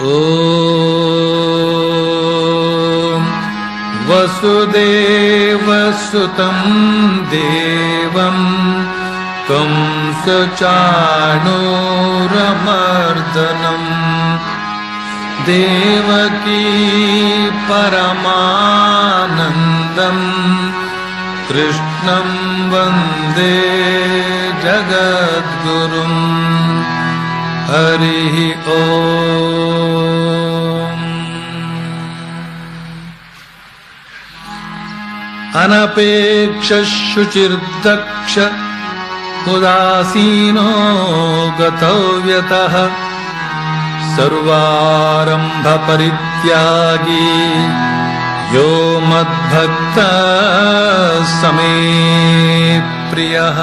ಓಂ ವಸುದೇವಸುತಂ ದೇವಂ ಕಂಸಚಾಣೂರಮರ್ದನಂ ದೇವಕೀ ಪರಮಾನಂದಂ ಕೃಷ್ಣಂ ವಂದೇ ಜಗದ್ಗುರುಂ. ಹರಿ ಓಂ. ಅನಪೇಕ್ಷ ಶುಚಿರ್ದಕ್ಷ ಉದಾಸೀನೋ ಗತವ್ಯತಃ ಸರ್ವಾರಂಭ ಪರಿತ್ಯಾಗಿ ಯೋ ಮದ್ಭಕ್ತ ಸಮೇ ಪ್ರಿಯಃ.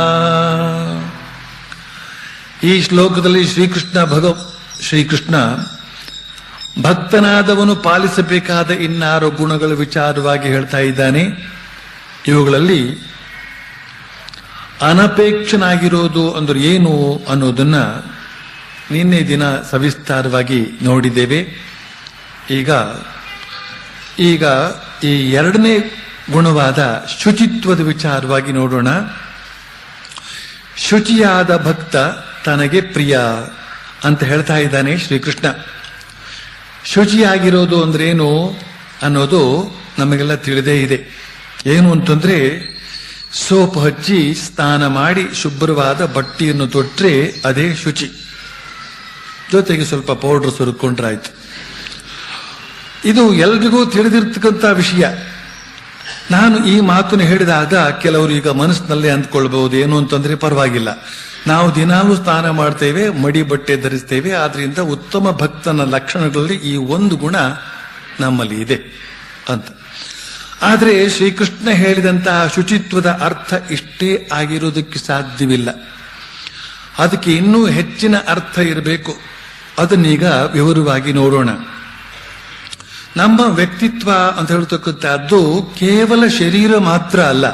ಈ ಶ್ಲೋಕದಲ್ಲಿ ಶ್ರೀಕೃಷ್ಣ ಭಕ್ತನಾದವನು ಪಾಲಿಸಬೇಕಾದ ಇನ್ನಾರು ಗುಣಗಳ ವಿಚಾರವಾಗಿ ಹೇಳ್ತಾ ಇದ್ದಾನೆ. ಇವುಗಳಲ್ಲಿ ಅನಪೇಕ್ಷನಾಗಿರೋದು ಅಂದ್ರೆ ಏನು ಅನ್ನೋದನ್ನ ನಿನ್ನೆ ದಿನ ಸವಿಸ್ತಾರವಾಗಿ ನೋಡಿದ್ದೇವೆ. ಈಗ ಈ ಎರಡನೇ ಗುಣವಾದ ಶುಚಿತ್ವದ ವಿಚಾರವಾಗಿ ನೋಡೋಣ. ಶುಚಿಯಾದ ಭಕ್ತ ತನಗೆ ಪ್ರಿಯ ಅಂತ ಹೇಳ್ತಾ ಇದ್ದಾನೆ ಶ್ರೀಕೃಷ್ಣ. ಶುಚಿಯಾಗಿರೋದು ಅಂದ್ರೇನು ಅನ್ನೋದು ನಮಗೆಲ್ಲ ತಿಳಿದೇ ಇದೆ. ಏನು ಅಂತಂದ್ರೆ ಸೋಪ್ ಹಚ್ಚಿ ಸ್ನಾನ ಮಾಡಿ ಶುಭ್ರವಾದ ಬಟ್ಟೆಯನ್ನು ತೊಟ್ರೆ ಅದೇ ಶುಚಿ. ಜೊತೆಗೆ ಸ್ವಲ್ಪ ಪೌಡರ್ ಸುರುಕೊಂಡ್ರಾಯ್ತು. ಇದು ಎಲ್ರಿಗೂ ತಿಳಿದಿರ್ತಕ್ಕಂಥ ವಿಷಯ. ನಾನು ಈ ಮಾತನ್ನು ಹೇಳಿದಾಗ ಕೆಲವರು ಈಗ ಮನಸ್ಸಿನಲ್ಲೇ ಅಂದ್ಕೊಳ್ಬಹುದು, ಏನು ಅಂತಂದ್ರೆ ಪರವಾಗಿಲ್ಲ, ನಾವು ದಿನಾಲೂ ಸ್ನಾನ ಮಾಡ್ತೇವೆ, ಮಡಿ ಬಟ್ಟೆ ಧರಿಸ್ತೇವೆ, ಆದ್ರಿಂದ ಉತ್ತಮ ಭಕ್ತನ ಲಕ್ಷಣಗಳಲ್ಲಿ ಈ ಒಂದು ಗುಣ ನಮ್ಮಲ್ಲಿ ಇದೆ ಅಂತ. ಆದರೆ ಶ್ರೀಕೃಷ್ಣ ಹೇಳಿದಂತಹ ಶುಚಿತ್ವದ ಅರ್ಥ ಇಷ್ಟೇ ಆಗಿರೋದಕ್ಕೆ ಸಾಧ್ಯವಿಲ್ಲ. ಅದಕ್ಕೆ ಇನ್ನೂ ಹೆಚ್ಚಿನ ಅರ್ಥ ಇರಬೇಕು. ಅದನ್ನೀಗ ವಿವರವಾಗಿ ನೋಡೋಣ. ನಮ್ಮ ವ್ಯಕ್ತಿತ್ವ ಅಂತ ಹೇಳ್ತಕ್ಕಂಥದ್ದು ಕೇವಲ ಶರೀರ ಮಾತ್ರ ಅಲ್ಲ.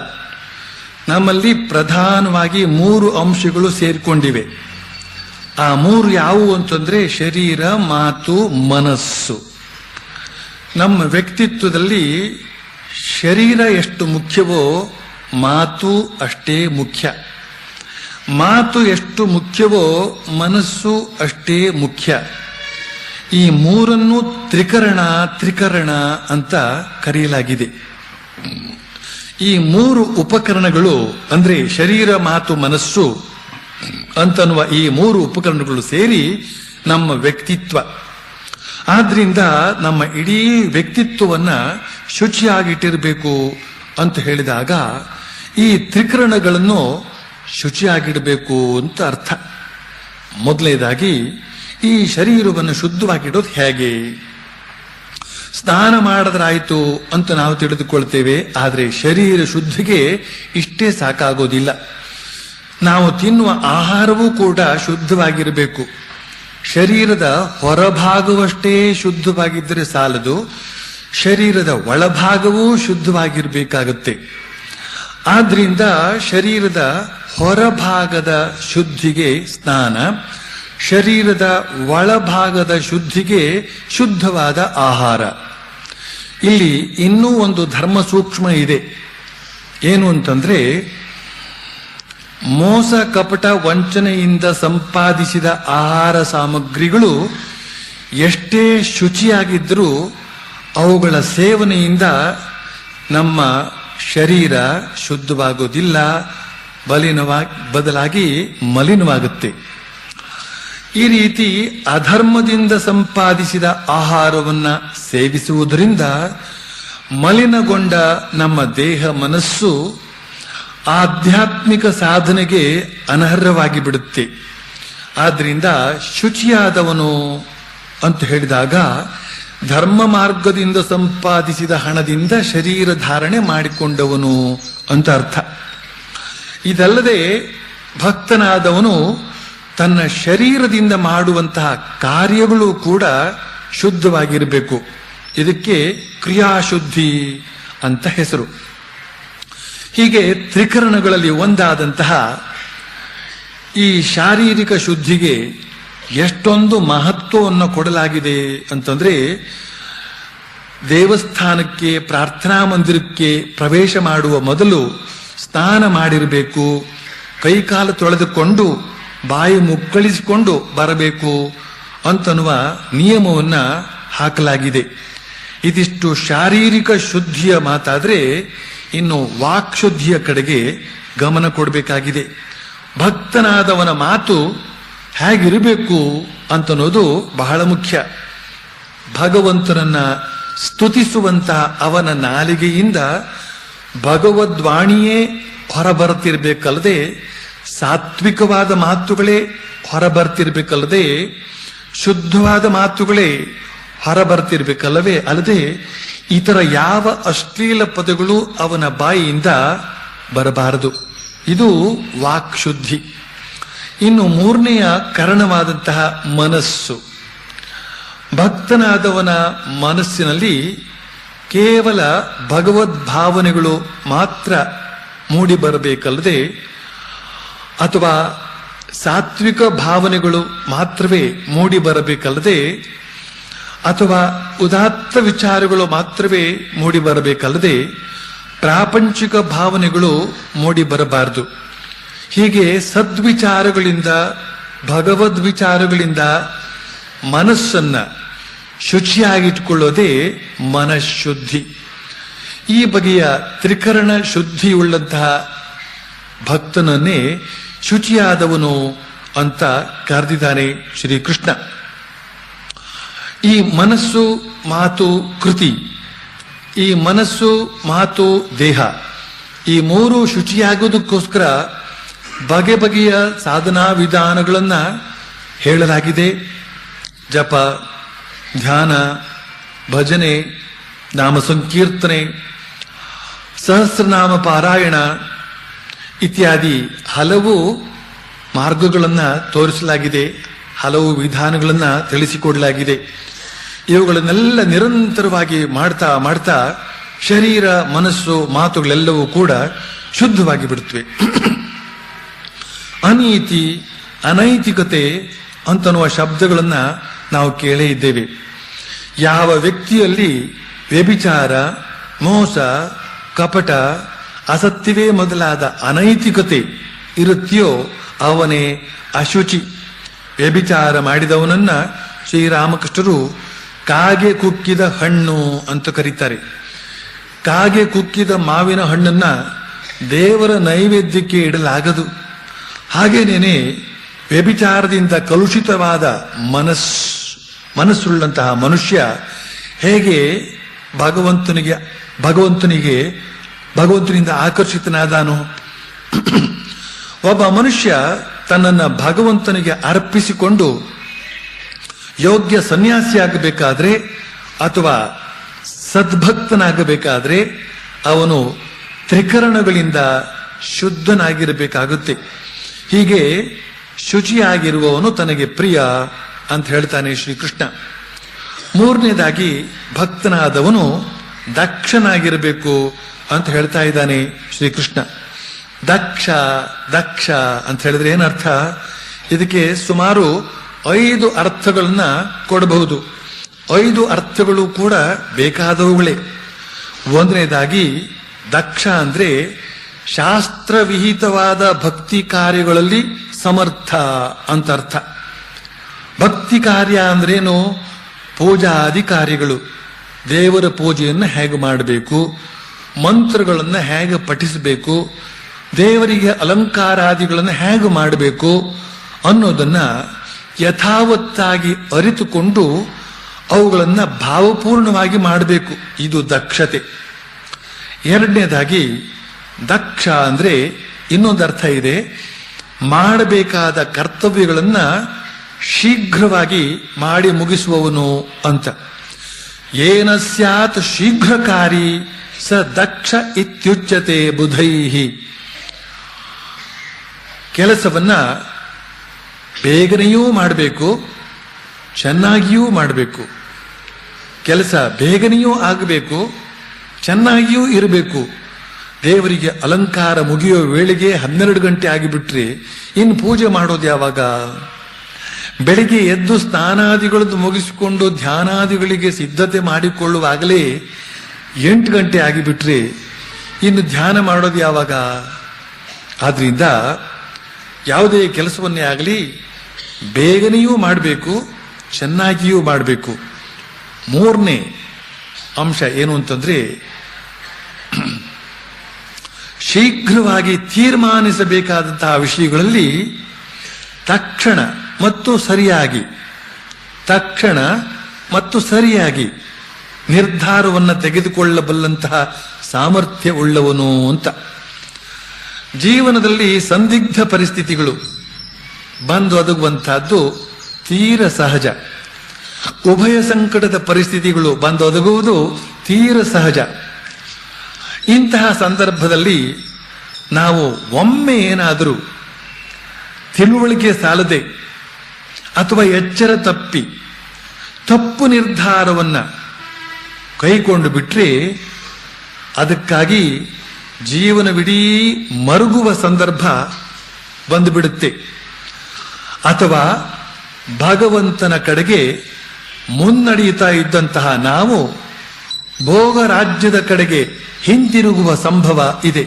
ನಮ್ಮಲ್ಲಿ ಪ್ರಧಾನವಾಗಿ 3 ಅಂಶಗಳು ಸೇರಿಕೊಂಡಿವೆ. ಆ 3 ಯಾವುವು ಅಂತಂದ್ರೆ ಶರೀರ, ಮಾತು, ಮನಸ್ಸು. ನಮ್ಮ ವ್ಯಕ್ತಿತ್ವದಲ್ಲಿ ಶರೀರ ಎಷ್ಟು ಮುಖ್ಯವೋ ಮಾತು ಅಷ್ಟೇ ಮುಖ್ಯ. ಮಾತು ಎಷ್ಟು ಮುಖ್ಯವೋ ಮನಸ್ಸು ಅಷ್ಟೇ ಮುಖ್ಯ. ಈ 3 ತ್ರಿಕರಣ ಅಂತ ಕರೆಯಲಾಗಿದೆ. ಈ 3 ಉಪಕರಣಗಳು ಅಂದ್ರೆ ಶರೀರ, ಮಾತು, ಮನಸ್ಸು ಅಂತನ್ನುವ ಈ 3 ಉಪಕರಣಗಳು ಸೇರಿ ನಮ್ಮ ವ್ಯಕ್ತಿತ್ವ. ಆದ್ರಿಂದ ನಮ್ಮ ಇಡೀ ವ್ಯಕ್ತಿತ್ವವನ್ನ ಶುಚಿಯಾಗಿಟ್ಟಿರಬೇಕು ಅಂತ ಹೇಳಿದಾಗ ಈ ತ್ರಿಕರಣಗಳನ್ನು ಶುಚಿಯಾಗಿಡಬೇಕು ಅಂತ ಅರ್ಥ. ಮೊದಲನೇದಾಗಿ ಈ ಶರೀರವನ್ನು ಶುದ್ಧವಾಗಿಡೋದು ಹೇಗೆ? ಸ್ನಾನ ಮಾಡಿದ್ರಾಯ್ತು ಅಂತ ನಾವು ತಿಳಿದುಕೊಳ್ತೇವೆ. ಆದರೆ ಶರೀರ ಶುದ್ಧಿಗೆ ಇಷ್ಟೇ ಸಾಕಾಗೋದಿಲ್ಲ. ನಾವು ತಿನ್ನುವ ಆಹಾರವೂ ಕೂಡ ಶುದ್ಧವಾಗಿರಬೇಕು. ಶರೀರದ ಹೊರಭಾಗವಷ್ಟೇ ಶುದ್ಧವಾಗಿದ್ದರೆ ಸಾಲದು, ಶರೀರದ ಒಳಭಾಗವೂ ಶುದ್ಧವಾಗಿರಬೇಕಾಗುತ್ತೆ. ಆದ್ರಿಂದ ಶರೀರದ ಹೊರಭಾಗದ ಶುದ್ಧಿಗೆ ಸ್ನಾನ, ಶರೀರದ ಒಳಭಾಗದ ಶುದ್ಧಿಗೆ ಶುದ್ಧವಾದ ಆಹಾರ. ಇಲ್ಲಿ ಇನ್ನೂ ಒಂದು ಧರ್ಮ ಸೂಕ್ಷ್ಮ ಇದೆ. ಏನು ಅಂತಂದ್ರೆ, ಮೋಸ ಕಪಟ ವಂಚನೆಯಿಂದ ಸಂಪಾದಿಸಿದ ಆಹಾರ ಸಾಮಗ್ರಿಗಳು ಎಷ್ಟೇ ಶುಚಿಯಾಗಿದ್ದರೂ ಅವುಗಳ ಸೇವನೆಯಿಂದ ನಮ್ಮ ಶರೀರ ಶುದ್ಧವಾಗೋದಿಲ್ಲ, ಬದಲಾಗಿ ಮಲಿನವಾಗುತ್ತೆ. ಈ ರೀತಿ ಅಧರ್ಮದಿಂದ ಸಂಪಾದಿಸಿದ ಆಹಾರವನ್ನ ಸೇವಿಸುವುದರಿಂದ ಮಲಿನಗೊಂಡ ನಮ್ಮ ದೇಹ, ಮನಸ್ಸು ಆಧ್ಯಾತ್ಮಿಕ ಸಾಧನೆಗೆ ಅನರ್ಹವಾಗಿ ಬಿಡುತ್ತೆ. ಆದ್ರಿಂದ ಶುಚಿಯಾದವನು ಅಂತ ಹೇಳಿದಾಗ ಧರ್ಮ ಮಾರ್ಗದಿಂದ ಸಂಪಾದಿಸಿದ ಹಣದಿಂದ ಶರೀರ ಧಾರಣೆ ಮಾಡಿಕೊಂಡವನು ಅಂತ ಅರ್ಥ. ಇದಲ್ಲದೆ ಭಕ್ತನಾದವನು ತನ್ನ ಶರೀರದಿಂದ ಮಾಡುವಂತಹ ಕಾರ್ಯಗಳು ಕೂಡ ಶುದ್ಧವಾಗಿರಬೇಕು. ಇದಕ್ಕೆ ಕ್ರಿಯಾಶುದ್ಧಿ ಅಂತ ಹೆಸರು. ಹೀಗೆ ತ್ರಿಕರಣಗಳಲ್ಲಿ ಒಂದಾದಂತಹ ಈ ಶಾರೀರಿಕ ಶುದ್ಧಿಗೆ ಎಷ್ಟೊಂದು ಮಹತ್ವವನ್ನು ಕೊಡಲಾಗಿದೆ ಅಂತಂದ್ರೆ, ದೇವಸ್ಥಾನಕ್ಕೆ ಪ್ರಾರ್ಥನಾ ಮಂದಿರಕ್ಕೆ ಪ್ರವೇಶ ಮಾಡುವ ಮೊದಲು ಸ್ನಾನ ಮಾಡಿರಬೇಕು, ಕೈಕಾಲು ತೊಳೆದುಕೊಂಡು ಬಾಯಿ ಮುಕ್ಕಳಿಸಿಕೊಂಡು ಬರಬೇಕು ಅಂತನ್ನುವ ನಿಯಮವನ್ನ ಹಾಕಲಾಗಿದೆ. ಇದಿಷ್ಟು ಶಾರೀರಿಕ ಶುದ್ಧಿಯ ಮಾತಾದ್ರೆ, ಇನ್ನು ವಾಕ್ಶುದ್ಧಿಯ ಕಡೆಗೆ ಗಮನ ಕೊಡಬೇಕಾಗಿದೆ. ಭಕ್ತನಾದವನ ಮಾತು ಹೇಗಿರಬೇಕು ಅಂತನ್ನೋದು ಬಹಳ ಮುಖ್ಯ. ಭಗವಂತನನ್ನ ಸ್ತುತಿಸುವಂತಹ ಅವನ ನಾಲಿಗೆಯಿಂದ ಭಗವದ್ವಾಣಿಯೇ ಹೊರಬರ್ತಿರ್ಬೇಕಲ್ಲದೆ, ಸಾತ್ವಿಕವಾದ ಮಾತುಗಳೇ ಹೊರಬರ್ತಿರ್ಬೇಕಲ್ಲದೆ, ಶುದ್ಧವಾದ ಮಾತುಗಳೇ ಹೊರಬರ್ತಿರ್ಬೇಕಲ್ಲವೇ ಅಲ್ಲದೆ ಇತರ ಯಾವ ಅಶ್ಲೀಲ ಪದಗಳು ಅವನ ಬಾಯಿಯಿಂದ ಬರಬಾರದು. ಇದು ವಾಕ್ಶುದ್ಧಿ. ಇನ್ನು ಮೂರನೆಯ ಕಾರಣವಾದಂತಹ ಮನಸ್ಸು. ಭಕ್ತನಾದವನ ಮನಸ್ಸಿನಲ್ಲಿ ಕೇವಲ ಭಗವದ್ಭಾವನೆಗಳು ಮಾತ್ರ ಮೂಡಿ ಬರಬೇಕಲ್ಲದೆ, ಅಥವಾ ಸಾತ್ವಿಕ ಭಾವನೆಗಳು ಮಾತ್ರವೇ ಮೂಡಿ ಬರಬೇಕಲ್ಲದೆ, ಅಥವಾ ಉದಾತ್ತ ವಿಚಾರಗಳು ಮಾತ್ರವೇ ಮೂಡಿ ಬರಬೇಕಲ್ಲದೆ, ಪ್ರಾಪಂಚಿಕ ಭಾವನೆಗಳು ಮೂಡಿ ಬರಬಾರದು. ಹೀಗೆ ಸದ್ವಿಚಾರಗಳಿಂದ, ಭಗವದ್ ವಿಚಾರಗಳಿಂದ ಮನಸ್ಸನ್ನ ಶುಚಿಯಾಗಿಟ್ಟುಕೊಳ್ಳೋದೇ ಮನಃಶುದ್ಧಿ. ಈ ಬಗೆಯ ತ್ರಿಕರಣ ಶುದ್ಧಿಯುಳ್ಳಂತಹ ಭಕ್ತನನ್ನೇ ಶುಚಿಯಾದವನು ಅಂತ ಕರೆದಿದ್ದಾನೆ ಶ್ರೀಕೃಷ್ಣ. ಈ ಮನಸ್ಸು, ಮಾತು, ಕೃತಿ, ಈ ಮನಸ್ಸು, ಮಾತು, ದೇಹ, ಈ ಮೂರು ಶುಚಿಯಾಗುವುದಕ್ಕೋಸ್ಕರ ಬಗೆ ಬಗೆಯ ಸಾಧನಾ ವಿಧಾನಗಳನ್ನ ಹೇಳಲಾಗಿದೆ. ಜಪ, ಧ್ಯಾನ, ಭಜನೆ, ನಾಮ ಸಂಕೀರ್ತನೆ, ಸಹಸ್ರನಾಮ ಪಾರಾಯಣ ಇತ್ಯಾದಿ ಹಲವು ಮಾರ್ಗಗಳನ್ನ ತೋರಿಸಲಾಗಿದೆ, ಹಲವು ವಿಧಾನಗಳನ್ನ ತಿಳಿಸಿಕೊಡಲಾಗಿದೆ. ಇವುಗಳನ್ನೆಲ್ಲ ನಿರಂತರವಾಗಿ ಮಾಡ್ತಾ ಮಾಡ್ತಾ ಶರೀರ, ಮನಸ್ಸು, ಮಾತುಗಳೆಲ್ಲವೂ ಕೂಡ ಶುದ್ಧವಾಗಿ ಬಿಡುತ್ತವೆ. ಅನೀತಿ, ಅನೈತಿಕತೆ ಅಂತನ್ನುವ ಶಬ್ದಗಳನ್ನ ನಾವು ಕೇಳೇ ಇದ್ದೇವೆ. ಯಾವ ವ್ಯಕ್ತಿಯಲ್ಲಿ ವ್ಯಭಿಚಾರ, ಮೋಸ, ಕಪಟ, ಅಸತ್ಯವೇ ಮೊದಲಾದ ಅನೈತಿಕತೆ ಇರುತ್ತೆಯೋ ಅವನೇ ಅಶುಚಿ. ವ್ಯಭಿಚಾರ ಮಾಡಿದವನನ್ನ ಶ್ರೀರಾಮಕೃಷ್ಣರು ಕಾಗೆ ಕುಕ್ಕಿದ ಹಣ್ಣು ಅಂತ ಕರೀತಾರೆ. ಕಾಗೆ ಕುಕ್ಕಿದ ಮಾವಿನ ಹಣ್ಣನ್ನ ದೇವರ ನೈವೇದ್ಯಕ್ಕೆ ಇಡಲಾಗದು. ಹಾಗೇನೇನೆ ವ್ಯಭಿಚಾರದಿಂದ ಕಲುಷಿತವಾದ ಮನಸ್ಸುಳ್ಳಂತಹ ಮನುಷ್ಯ ಹೇಗೆ ಭಗವಂತನಿಂದ ಆಕರ್ಷಿತನಾದಾನು? ಒಬ್ಬ ಮನುಷ್ಯ ತನ್ನನ್ನು ಭಗವಂತನಿಗೆ ಅರ್ಪಿಸಿಕೊಂಡು ಯೋಗ್ಯ ಸನ್ಯಾಸಿಯಾಗಬೇಕಾದ್ರೆ ಅಥವಾ ಸದ್ಭಕ್ತನಾಗಬೇಕಾದ್ರೆ ಅವನು ತ್ರಿಕರಣಗಳಿಂದ ಶುದ್ಧನಾಗಿರಬೇಕಾಗುತ್ತೆ. ಹೀಗೆ ಶುಚಿಯಾಗಿರುವವನು ತನಗೆ ಪ್ರಿಯ ಅಂತ ಹೇಳ್ತಾನೆ ಶ್ರೀಕೃಷ್ಣ. ಮೂರನೇದಾಗಿ ಭಕ್ತನಾದವನು ದಕ್ಷನಾಗಿರಬೇಕು ಅಂತ ಹೇಳ್ತಾ ಇದ್ದಾನೆ ಶ್ರೀಕೃಷ್ಣ. ದಕ್ಷ ದಕ್ಷ ಅಂತ ಹೇಳಿದ್ರೆ ಏನರ್ಥ? ಇದಕ್ಕೆ ಸುಮಾರು 5 ಅರ್ಥಗಳನ್ನ ಕೊಡಬಹುದು. 5 ಅರ್ಥಗಳು ಕೂಡ ಬೇಕಾದವುಗಳೇ. ಒಂದನೇದಾಗಿ ದಕ್ಷ ಅಂದ್ರೆ ಶಾಸ್ತ್ರವಿಹಿತವಾದ ಭಕ್ತಿ ಕಾರ್ಯಗಳಲ್ಲಿ ಸಮರ್ಥ ಅಂತ ಅರ್ಥ. ಭಕ್ತಿ ಕಾರ್ಯ ಅಂದ್ರೇನು? ಪೂಜಾದಿ ಕಾರ್ಯಗಳು. ದೇವರ ಪೂಜೆಯನ್ನು ಹೇಗೆ ಮಾಡಬೇಕು, ಮಂತ್ರಗಳನ್ನು ಹೇಗೆ ಪಠಿಸಬೇಕು, ದೇವರಿಗೆ ಅಲಂಕಾರಾದಿಗಳನ್ನು ಹೇಗೆ ಮಾಡಬೇಕು ಅನ್ನೋದನ್ನ ಯಥಾವತ್ತಾಗಿ ಅರಿತುಕೊಂಡು ಅವುಗಳನ್ನು ಭಾವಪೂರ್ಣವಾಗಿ ಮಾಡಬೇಕು. ಇದು ದಕ್ಷತೆ. ಎರಡನೇದಾಗಿ ದಕ್ಷ ಅಂದ್ರೆ ಇನ್ನೊಂದು ಅರ್ಥ ಇದೆ, ಮಾಡಬೇಕಾದ ಕರ್ತವ್ಯಗಳನ್ನ ಶೀಘ್ರವಾಗಿ ಮಾಡಿ ಮುಗಿಸುವವನು ಅಂತ. ಏನ ಸ್ಯಾತ್ ಶೀಘ್ರಕಾರಿ ಸ ದಕ್ಷ ಇತ್ಯುಚ್ಯತೆ ಬುಧೈಹಿ. ಕೆಲಸವನ್ನ ಬೇಗನೆಯೂ ಮಾಡಬೇಕು, ಚೆನ್ನಾಗಿಯೂ ಮಾಡಬೇಕು. ಕೆಲಸ ಬೇಗನೆಯೂ ಆಗಬೇಕು, ಚೆನ್ನಾಗಿಯೂ ಇರಬೇಕು. ದೇವರಿಗೆ ಅಲಂಕಾರ ಮುಗಿಯೋ ವೇಳೆಗೆ 12 ಗಂಟೆ ಆಗಿಬಿಟ್ರೆ ಇನ್ನು ಪೂಜೆ ಮಾಡೋದು ಯಾವಾಗ? ಬೆಳಿಗ್ಗೆ ಎದ್ದು ಸ್ನಾನಾದಿಗಳನ್ನು ಮುಗಿಸಿಕೊಂಡು ಧ್ಯಾನಾದಿಗಳಿಗೆ ಸಿದ್ಧತೆ ಮಾಡಿಕೊಳ್ಳುವಾಗಲೇ 8 ಗಂಟೆ ಆಗಿಬಿಟ್ರೆ ಇನ್ನು ಧ್ಯಾನ ಮಾಡೋದು ಯಾವಾಗ? ಆದ್ರಿಂದ ಯಾವುದೇ ಕೆಲಸವನ್ನೇ ಆಗಲಿ ಬೇಗನೆಯೂ ಮಾಡಬೇಕು, ಚೆನ್ನಾಗಿಯೂ ಮಾಡಬೇಕು. 3ನೇ ಅಂಶ ಏನು ಅಂತಂದ್ರೆ, ಶೀಘ್ರವಾಗಿ ತೀರ್ಮಾನಿಸಬೇಕಾದಂತಹ ವಿಷಯಗಳಲ್ಲಿ ತಕ್ಷಣ ಮತ್ತು ಸರಿಯಾಗಿ ನಿರ್ಧಾರವನ್ನು ತೆಗೆದುಕೊಳ್ಳಬಲ್ಲಂತಹ ಸಾಮರ್ಥ್ಯ ಉಳ್ಳವನು ಅಂತ. ಜೀವನದಲ್ಲಿ ಸಂದಿಗ್ಧ ಪರಿಸ್ಥಿತಿಗಳು ಬಂದು ಒದಗುವಂತಹದ್ದು ತೀರ ಸಹಜ. ಉಭಯ ಸಂಕಟದ ಪರಿಸ್ಥಿತಿಗಳು ಬಂದು ಒದಗುವುದು ತೀರ ಸಹಜ. ಇಂತಹ ಸಂದರ್ಭದಲ್ಲಿ ನಾವು ಒಮ್ಮೆ ಏನಾದರೂ ತಿಳುವಳಿಕೆ ಸಾಲದೆ ಅಥವಾ ಎಚ್ಚರ ತಪ್ಪಿ ತಪ್ಪು ನಿರ್ಧಾರವನ್ನು ಕೈಕೊಂಡು ಬಿಟ್ರೆ ಅದಕ್ಕಾಗಿ ಜೀವನವಿಡೀ ಮರುಗುವ ಸಂದರ್ಭ ಬಂದುಬಿಡುತ್ತೆ. ಅಥವಾ ಭಗವಂತನ ಕಡೆಗೆ ಮುನ್ನಡೆಯುತ್ತಾ ಇದ್ದಂತಹ ನಾವು ಭೋಗ ರಾಜ್ಯದ ಕಡೆಗೆ ಹಿಂದಿರುಗುವ ಸಂಭವ ಇದೆ.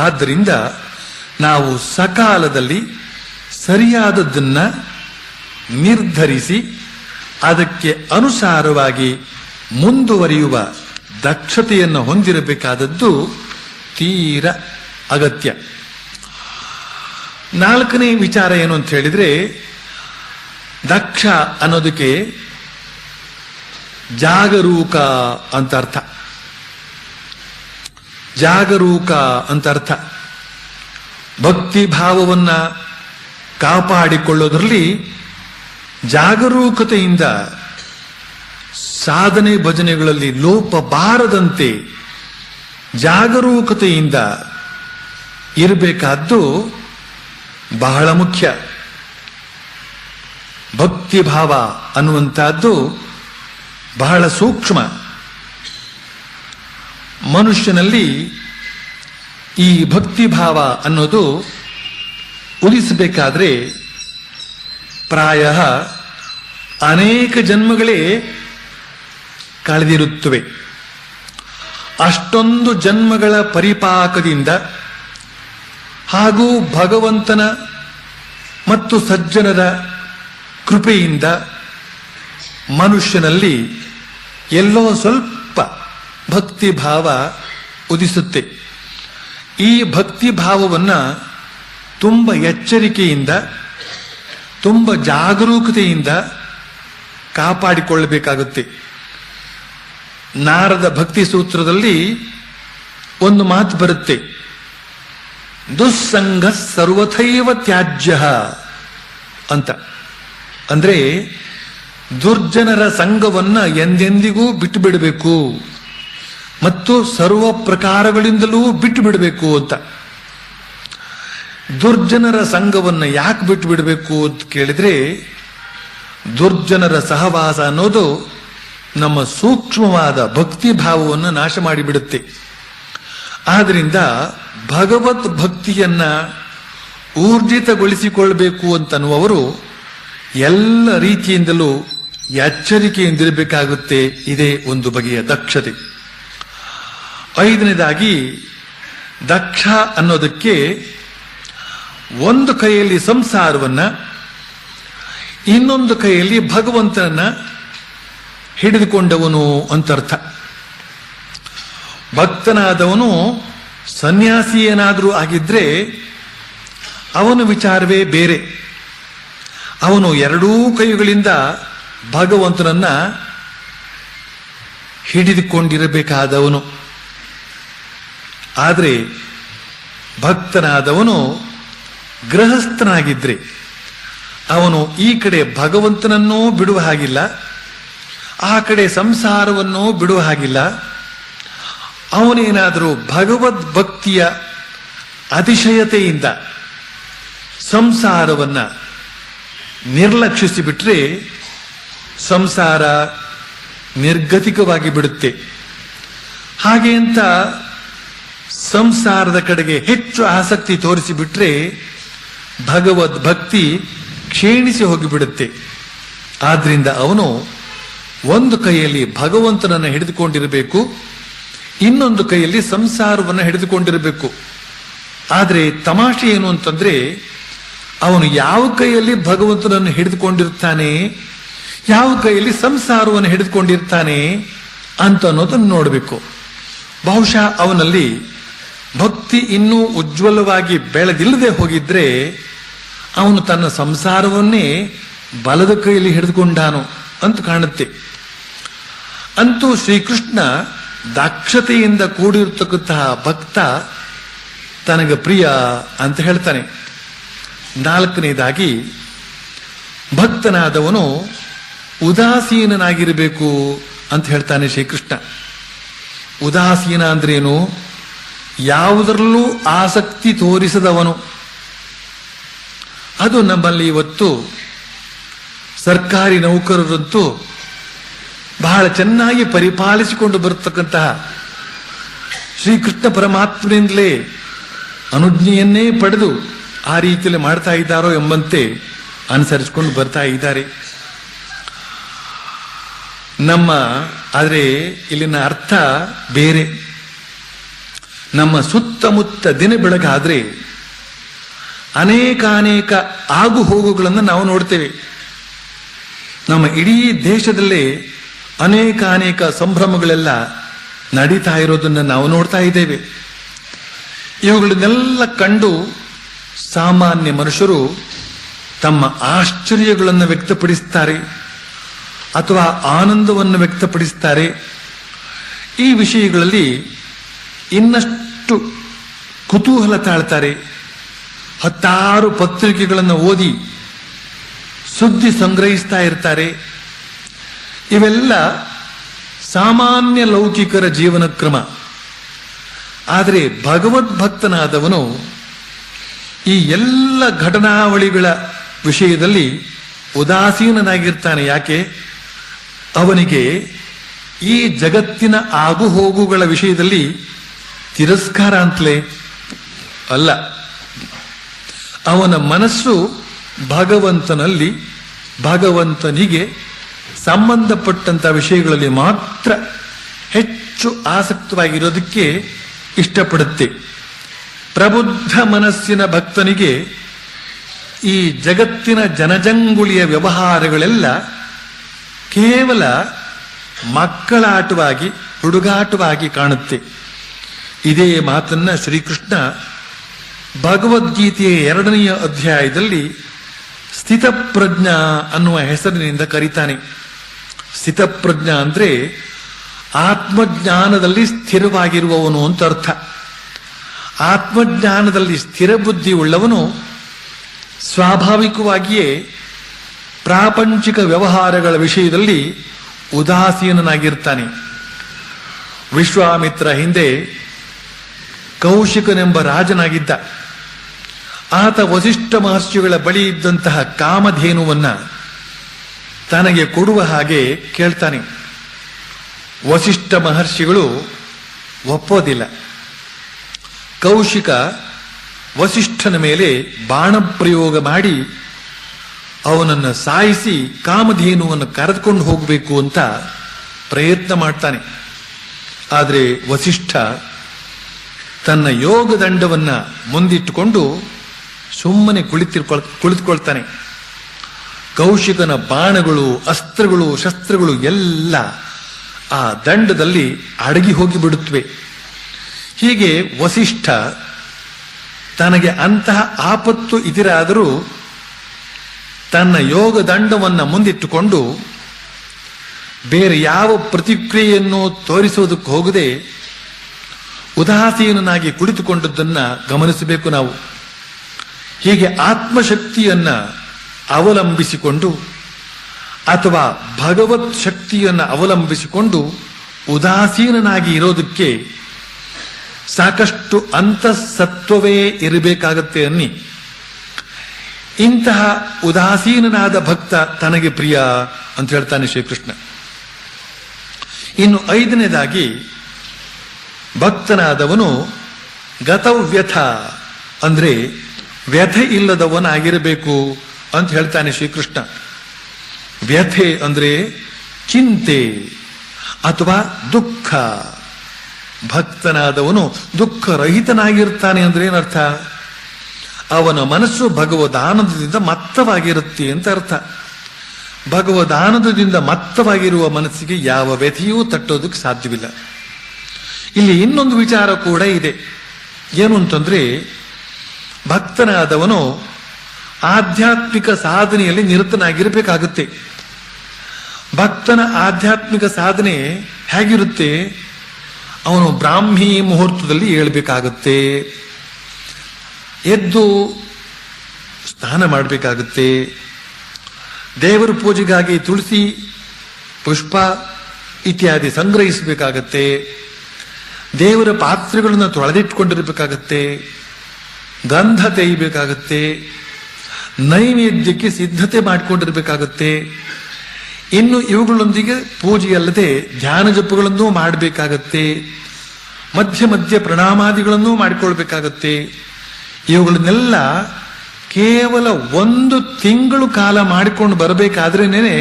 ಆದ್ದರಿಂದ ನಾವು ಸಕಾಲದಲ್ಲಿ ಸರಿಯಾದದ್ದನ್ನ ನಿರ್ಧರಿಸಿ ಅದಕ್ಕೆ ಅನುಸಾರವಾಗಿ ಮುಂದುವರಿಯುವ ದಕ್ಷತೆಯನ್ನು ಹೊಂದಿರಬೇಕಾದದ್ದು ತೀರ ಅಗತ್ಯ. 4ನೇ ವಿಚಾರ ಏನು ಅಂತ ಹೇಳಿದ್ರೆ, ದಕ್ಷ ಅನ್ನೋದಕ್ಕೆ ಜಾಗರೂಕ ಅಂತ ಅರ್ಥ. ಜಾಗರೂಕ ಅಂತ ಅರ್ಥ. ಭಕ್ತಿ ಭಾವವನ್ನ ಕಾಪಾಡಿಕೊಳ್ಳೋದ್ರಲ್ಲಿ ಜಾಗರೂಕತೆಯಿಂದ ಸಾಧನೆ ಭಜನೆಗಳಲ್ಲಿ ಲೋಪ ಬಾರದಂತೆ ಜಾಗರೂಕತೆಯಿಂದ ಇರಬೇಕಾದ್ದು ಬಹಳ ಮುಖ್ಯ. ಭಕ್ತಿ ಭಾವ ಅನ್ನುವಂತಹದ್ದು ಬಹಳ ಸೂಕ್ಷ್ಮ. ಮನುಷ್ಯನಲ್ಲಿ ಈ ಭಕ್ತಿ ಭಾವ ಅನ್ನೋದು ಉಳಿಸಬೇಕಾದ್ರೆ ಪ್ರಾಯ ಅನೇಕ ಜನ್ಮಗಳೇ ಕಳೆದಿರುತ್ತವೆ. ಅಷ್ಟೊಂದು ಜನ್ಮಗಳ ಪರಿಪಾಕದಿಂದ ಹಾಗೂ ಭಗವಂತನ ಮತ್ತು ಸಜ್ಜನರ ಕೃಪೆಯಿಂದ ಮನುಷ್ಯನಲ್ಲಿ ಎಲ್ಲೋ ಸ್ವಲ್ಪ ಭಕ್ತಿ ಭಾವ ಉದಿಸುತ್ತೆ. ಈ ಭಕ್ತಿ ಭಾವವನ್ನ ತುಂಬ ಎಚ್ಚರಿಕೆಯಿಂದ ತುಂಬ ಜಾಗರೂಕತೆಯಿಂದ ಕಾಪಾಡಿಕೊಳ್ಳಬೇಕಾಗುತ್ತೆ. ನಾರದ ಭಕ್ತಿ ಸೂತ್ರದಲ್ಲಿ ಒಂದು ಮಾತು ಬರುತ್ತೆ, ದುಸ್ಸಂಗ ಸರ್ವಥೈವ ತ್ಯಾಜ್ಯ ಅಂತ. ಅಂದ್ರೆ ದುರ್ಜನರ ಸಂಘವನ್ನ ಎಂದೆಂದಿಗೂ ಬಿಟ್ಟು ಬಿಡಬೇಕು ಮತ್ತು ಸರ್ವ ಪ್ರಕಾರಗಳಿಂದಲೂ ಬಿಟ್ಟು ಬಿಡಬೇಕು ಅಂತ. ದುರ್ಜನರ ಸಂಘವನ್ನ ಯಾಕೆ ಬಿಟ್ಟು ಬಿಡಬೇಕು ಅಂತ ಕೇಳಿದ್ರೆ, ದುರ್ಜನರ ಸಹವಾಸ ಅನ್ನೋದು ನಮ್ಮ ಸೂಕ್ಷ್ಮವಾದ ಭಕ್ತಿ ಭಾವವನ್ನು ನಾಶ ಮಾಡಿಬಿಡುತ್ತೆ. ಆದ್ರಿಂದ ಭಗವತ್ ಭಕ್ತಿಯನ್ನ ಊರ್ಜಿತಗೊಳಿಸಿಕೊಳ್ಬೇಕು ಅಂತನ್ನುವರು ಎಲ್ಲ ರೀತಿಯಿಂದಲೂ ಎಚ್ಚರಿಕೆಯಿಂದಿರಬೇಕಾಗುತ್ತೆ. ಇದೇ ಒಂದು ಬಗೆಯ ದಕ್ಷತೆ. 5ನೇದಾಗಿ, ದಕ್ಷ ಅನ್ನೋದಕ್ಕೆ ಒಂದು ಕೈಯಲ್ಲಿ ಸಂಸಾರವನ್ನ ಇನ್ನೊಂದು ಕೈಯಲ್ಲಿ ಭಗವಂತನನ್ನ ಹಿಡಿದುಕೊಂಡವನು ಅಂತರ್ಥ. ಭಕ್ತನಾದವನು ಸನ್ಯಾಸಿ ಏನಾದರೂ ಆಗಿದ್ರೆ ಅವನ ವಿಚಾರವೇ ಬೇರೆ. ಅವನು ಎರಡೂ ಕೈಗಳಿಂದ ಭಗವಂತನನ್ನ ಹಿಡಿದುಕೊಂಡಿರಬೇಕಾದವನು. ಆದರೆ ಭಕ್ತನಾದವನು ಗೃಹಸ್ಥನಾಗಿದ್ರೆ ಅವನು ಈ ಕಡೆ ಭಗವಂತನನ್ನೂ ಬಿಡುವ ಹಾಗಿಲ್ಲ, ಆ ಕಡೆ ಸಂಸಾರವನ್ನೂ ಬಿಡುವ ಹಾಗಿಲ್ಲ. ಅವನೇನಾದರೂ ಭಗವದ್ ಭಕ್ತಿಯ ಅತಿಶಯತೆಯಿಂದ ಸಂಸಾರವನ್ನ ನಿರ್ಲಕ್ಷಿಸಿಬಿಟ್ರೆ ಸಂಸಾರ ನಿರ್ಗತಿಕವಾಗಿ ಬಿಡುತ್ತೆ. ಹಾಗೆ ಅಂತ ಸಂಸಾರದ ಕಡೆಗೆ ಹೆಚ್ಚು ಆಸಕ್ತಿ ತೋರಿಸಿಬಿಟ್ರೆ ಭಗವದ್ ಭಕ್ತಿ ಕ್ಷೀಣಿಸಿ ಹೋಗಿಬಿಡುತ್ತೆ. ಆದ್ರಿಂದ ಅವನು ಒಂದು ಕೈಯಲ್ಲಿ ಭಗವಂತನನ್ನು ಹಿಡಿದುಕೊಂಡಿರಬೇಕು, ಇನ್ನೊಂದು ಕೈಯಲ್ಲಿ ಸಂಸಾರವನ್ನು ಹಿಡಿದುಕೊಂಡಿರಬೇಕು. ಆದರೆ ತಮಾಷೆ ಏನು ಅಂತಂದ್ರೆ, ಅವನು ಯಾವ ಕೈಯಲ್ಲಿ ಭಗವಂತನನ್ನು ಹಿಡಿದುಕೊಂಡಿರ್ತಾನೆ, ಯಾವ ಕೈಯಲ್ಲಿ ಸಂಸಾರವನ್ನು ಹಿಡಿದುಕೊಂಡಿರ್ತಾನೆ ಅಂತ ಅನ್ನೋದನ್ನು ನೋಡಬೇಕು. ಬಹುಶಃ ಅವನಲ್ಲಿ ಭಕ್ತಿ ಇನ್ನೂ ಉಜ್ವಲವಾಗಿ ಬೆಳೆದಿಲ್ಲದೆ ಹೋಗಿದ್ರೆ ಅವನು ತನ್ನ ಸಂಸಾರವನ್ನೇ ಬಲದ ಕೈಯಲ್ಲಿ ಹಿಡಿದುಕೊಂಡಾನು ಅಂತ ಕಾಣುತ್ತೆ. ಅಂತೂ ಶ್ರೀಕೃಷ್ಣ ದಕ್ಷತೆಯಿಂದ ಕೂಡಿರ್ತಕ್ಕಂತಹ ಭಕ್ತ ತನಗೆ ಪ್ರಿಯ ಅಂತ ಹೇಳ್ತಾನೆ. ನಾಲ್ಕನೇದಾಗಿ, ಭಕ್ತನಾದವನು ಉದಾಸೀನನಾಗಿರಬೇಕು ಅಂತ ಹೇಳ್ತಾನೆ ಶ್ರೀಕೃಷ್ಣ. ಉದಾಸೀನ ಅಂದ್ರೇನು? ಯಾವುದರಲ್ಲೂ ಆಸಕ್ತಿ ತೋರಿಸದವನು. ಅದು ನಮ್ಮಲ್ಲಿ ಇವತ್ತು ಸರ್ಕಾರಿ ನೌಕರರಂತೂ ಬಹಳ ಚೆನ್ನಾಗಿ ಪರಿಪಾಲಿಸಿಕೊಂಡು ಬರತಕ್ಕಂತಹ ಶ್ರೀಕೃಷ್ಣ ಪರಮಾತ್ಮನಿಂದಲೇ ಅನುಜ್ಞೆಯನ್ನೇ ಪಡೆದು ಆ ರೀತಿಯಲ್ಲಿ ಮಾಡ್ತಾ ಇದ್ದಾರೋ ಎಂಬಂತೆ ಅನುಸರಿಸಿಕೊಂಡು ಬರ್ತಾ ಇದ್ದಾರೆ. ಆದರೆ ಇಲ್ಲಿನ ಅರ್ಥ ಬೇರೆ. ನಮ್ಮ ಸುತ್ತಮುತ್ತ ದಿನ ಬೆಳಗಾದ್ರೆ ಅನೇಕಾನೇಕ ಆಗು ಹೋಗುಗಳನ್ನು ನಾವು ನೋಡ್ತೇವೆ. ನಮ್ಮ ಇಡೀ ದೇಶದಲ್ಲೇ ಅನೇಕಾನೇಕ ಸಂಭ್ರಮಗಳೆಲ್ಲ ನಡೀತಾ ಇರೋದನ್ನು ನಾವು ನೋಡ್ತಾ ಇದ್ದೇವೆ. ಇವುಗಳನ್ನೆಲ್ಲ ಕಂಡು ಸಾಮಾನ್ಯ ಮನುಷ್ಯರು ತಮ್ಮ ಆಶ್ಚರ್ಯಗಳನ್ನು ವ್ಯಕ್ತಪಡಿಸ್ತಾರೆ ಅಥವಾ ಆನಂದವನ್ನು ವ್ಯಕ್ತಪಡಿಸ್ತಾರೆ. ಈ ವಿಷಯಗಳಲ್ಲಿ ಇನ್ನಷ್ಟು ಕುತೂಹಲ ತಾಳ್ತಾರೆ. ಹತ್ತಾರು ಪತ್ರಿಕೆಗಳನ್ನು ಓದಿ ಸುದ್ದಿ ಸಂಗ್ರಹಿಸ್ತಾ ಇರ್ತಾರೆ. ಇವೆಲ್ಲ ಸಾಮಾನ್ಯ ಲೌಕಿಕರ ಜೀವನ ಕ್ರಮ. ಆದರೆ ಭಗವದ್ಭಕ್ತನಾದವನು ಈ ಎಲ್ಲ ಘಟನಾವಳಿಗಳ ವಿಷಯದಲ್ಲಿ ಉದಾಸೀನನಾಗಿರ್ತಾನೆ. ಯಾಕೆ? ಅವನಿಗೆ ಈ ಜಗತ್ತಿನ ಆಗುಹೋಗುಗಳ ವಿಷಯದಲ್ಲಿ ತಿರಸ್ಕಾರ ಅಂತಲೇ ಅಲ್ಲ, ಅವನ ಮನಸ್ಸು ಭಗವಂತನಲ್ಲಿ, ಭಗವಂತನಿಗೆ ಸಂಬಂಧಪಟ್ಟಂತ ವಿಷಯಗಳಲ್ಲಿ ಮಾತ್ರ ಹೆಚ್ಚು ಆಸಕ್ತವಾಗಿರೋದಕ್ಕೆ ಇಷ್ಟಪಡುತ್ತೆ. ಪ್ರಬುದ್ಧ ಮನಸ್ಸಿನ ಭಕ್ತನಿಗೆ ಈ ಜಗತ್ತಿನ ಜನಜಂಗುಳಿಯ ವ್ಯವಹಾರಗಳೆಲ್ಲ ಕೇವಲ ಮಕ್ಕಳಾಟವಾಗಿ, ಹುಡುಗಾಟವಾಗಿ ಕಾಣುತ್ತೆ. ಇದೇ ಮಾತನ್ನ ಶ್ರೀಕೃಷ್ಣ ಭಗವದ್ಗೀತೆಯ 2ನೇ ಅಧ್ಯಾಯದಲ್ಲಿ ಸ್ಥಿತಪ್ರಜ್ಞ ಅನ್ನುವ ಹೆಸರಿನಿಂದ ಕರೀತಾನೆ. ಸ್ಥಿತಪ್ರಜ್ಞ ಅಂದ್ರೆ ಆತ್ಮಜ್ಞಾನದಲ್ಲಿ ಸ್ಥಿರವಾಗಿರುವವನು ಅಂತ ಅರ್ಥ. ಆತ್ಮಜ್ಞಾನದಲ್ಲಿ ಸ್ಥಿರ ಬುದ್ಧಿ ಉಳ್ಳವನು ಸ್ವಾಭಾವಿಕವಾಗಿಯೇ ಪ್ರಾಪಂಚಿಕ ವ್ಯವಹಾರಗಳ ವಿಷಯದಲ್ಲಿ ಉದಾಸೀನನಾಗಿರ್ತಾನೆ. ವಿಶ್ವಾಮಿತ್ರ ಹಿಂದೆ ಕೌಶಿಕನೆಂಬ ರಾಜನಾಗಿದ್ದ. ಆತ ವಸಿಷ್ಠ ಮಹರ್ಷಿಗಳ ಬಳಿ ಇದ್ದಂತಹ ಕಾಮಧೇನುವನ್ನ ತನಗೆ ಕೊಡುವ ಹಾಗೆ ಕೇಳ್ತಾನೆ. ವಸಿಷ್ಠ ಮಹರ್ಷಿಗಳು ಒಪ್ಪೋದಿಲ್ಲ. ಕೌಶಿಕ ವಸಿಷ್ಠನ ಮೇಲೆ ಬಾಣ ಪ್ರಯೋಗ ಮಾಡಿ ಅವನನ್ನು ಸಾಯಿಸಿ ಕಾಮಧೇನುವನ್ನು ಕರೆದುಕೊಂಡು ಹೋಗಬೇಕು ಅಂತ ಪ್ರಯತ್ನ ಮಾಡ್ತಾನೆ. ಆದರೆ ವಸಿಷ್ಠ ತನ್ನ ಯೋಗ ದಂಡವನ್ನ ಮುಂದಿಟ್ಟುಕೊಂಡು ಸುಮ್ಮನೆ ಕುಳಿತುಕೊಳ್ತಾನೆ. ಕೌಶಿಕನ ಬಾಣಗಳು, ಅಸ್ತ್ರಗಳು, ಶಸ್ತ್ರಗಳು ಎಲ್ಲ ಆ ದಂಡದಲ್ಲಿ ಅಡಗಿ ಹೋಗಿಬಿಡುತ್ತವೆ. ಹೀಗೆ ವಸಿಷ್ಠ ತನಗೆ ಅಂತಹ ಆಪತ್ತು ಇದಿರಾದರೂ ತನ್ನ ಯೋಗ ದಂಡವನ್ನು ಮುಂದಿಟ್ಟುಕೊಂಡು ಬೇರೆ ಯಾವ ಪ್ರತಿಕ್ರಿಯೆಯನ್ನು ತೋರಿಸೋದಕ್ಕೆ ಹೋಗದೆ ಉದಾಸೀನನಾಗಿ ಕುಳಿತುಕೊಂಡದ್ದನ್ನ ಗಮನಿಸಬೇಕು ನಾವು. ಹೀಗೆ ಆತ್ಮಶಕ್ತಿಯನ್ನ ಅವಲಂಬಿಸಿಕೊಂಡು ಅಥವಾ ಭಗವತ್ ಶಕ್ತಿಯನ್ನು ಅವಲಂಬಿಸಿಕೊಂಡು ಉದಾಸೀನನಾಗಿ ಇರೋದಕ್ಕೆ ಸಾಕಷ್ಟು ಅಂತಃಸತ್ವವೇ ಇರಬೇಕಾಗತ್ತೆ ಅನ್ನಿ. ಇಂತಹ ಉದಾಸೀನನಾದ ಭಕ್ತ ತನಗೆ ಪ್ರಿಯ ಅಂತ ಹೇಳ್ತಾನೆ ಶ್ರೀಕೃಷ್ಣ. ಇನ್ನು 5ನೇದಾಗಿ, ಭಕ್ತನಾದವನು ಗತವ್ಯಥ ಅಂದ್ರೆ ವ್ಯಥೆ ಇಲ್ಲದವನಾಗಿರಬೇಕು ಅಂತ ಹೇಳ್ತಾನೆ ಶ್ರೀಕೃಷ್ಣ. ವ್ಯಥೆ ಅಂದ್ರೆ ಚಿಂತೆ ಅಥವಾ ದುಃಖ. ಭಕ್ತನಾದವನು ದುಃಖರಹಿತನಾಗಿರ್ತಾನೆ ಅಂದ್ರೆ ಏನರ್ಥ? ಅವನ ಮನಸ್ಸು ಭಗವದಾನಂದದಿಂದ ಮತ್ತವಾಗಿರುತ್ತೆ ಅಂತ ಅರ್ಥ. ಭಗವದಾನಂದದಿಂದ ಮತ್ತವಾಗಿರುವ ಮನಸ್ಸಿಗೆ ಯಾವ ವ್ಯಥೆಯೂ ತಟ್ಟೋದಕ್ಕೆ ಸಾಧ್ಯವಿಲ್ಲ. ಇಲ್ಲಿ ಇನ್ನೊಂದು ವಿಚಾರ ಕೂಡ ಇದೆ. ಏನು ಅಂತಂದ್ರೆ, ಭಕ್ತನಾದವನು ಆಧ್ಯಾತ್ಮಿಕ ಸಾಧನೆಯಲ್ಲಿ ನಿರತನಾಗಿರಬೇಕಾಗುತ್ತೆ. ಭಕ್ತನ ಆಧ್ಯಾತ್ಮಿಕ ಸಾಧನೆ ಹೇಗಿರುತ್ತೆ? ಅವನು ಬ್ರಾಹ್ಮಿ ಮುಹೂರ್ತದಲ್ಲಿ ಏಳಬೇಕಾಗುತ್ತೆ, ಎದ್ದು ಸ್ನಾನ ಮಾಡಬೇಕಾಗುತ್ತೆ, ದೇವರ ಪೂಜೆಗಾಗಿ ತುಳಸಿ ಪುಷ್ಪ ಇತ್ಯಾದಿ ಸಂಗ್ರಹಿಸಬೇಕಾಗತ್ತೆ, ದೇವರ ಪಾತ್ರೆಗಳನ್ನು ತೊಳೆದಿಟ್ಕೊಂಡಿರ್ಬೇಕಾಗತ್ತೆ, ಗಂಧ ತೆಯ್ಯಬೇಕಾಗತ್ತೆ, ನೈವೇದ್ಯಕ್ಕೆ ಸಿದ್ಧತೆ ಮಾಡಿಕೊಂಡಿರ್ಬೇಕಾಗತ್ತೆ. ಇನ್ನು ಇವುಗಳೊಂದಿಗೆ ಪೂಜೆಯಲ್ಲದೆ ಧ್ಯಾನ ಜಪಗಳನ್ನೂ ಮಾಡಬೇಕಾಗತ್ತೆ, ಮಧ್ಯ ಮಧ್ಯ ಪ್ರಣಾಮಾದಿಗಳನ್ನೂ ಮಾಡಿಕೊಳ್ಬೇಕಾಗತ್ತೆ. ಇವುಗಳನ್ನೆಲ್ಲ ಕೇವಲ 1 ತಿಂಗಳು ಕಾಲ ಮಾಡಿಕೊಂಡು ಬರಬೇಕಾದ್ರೇನೆ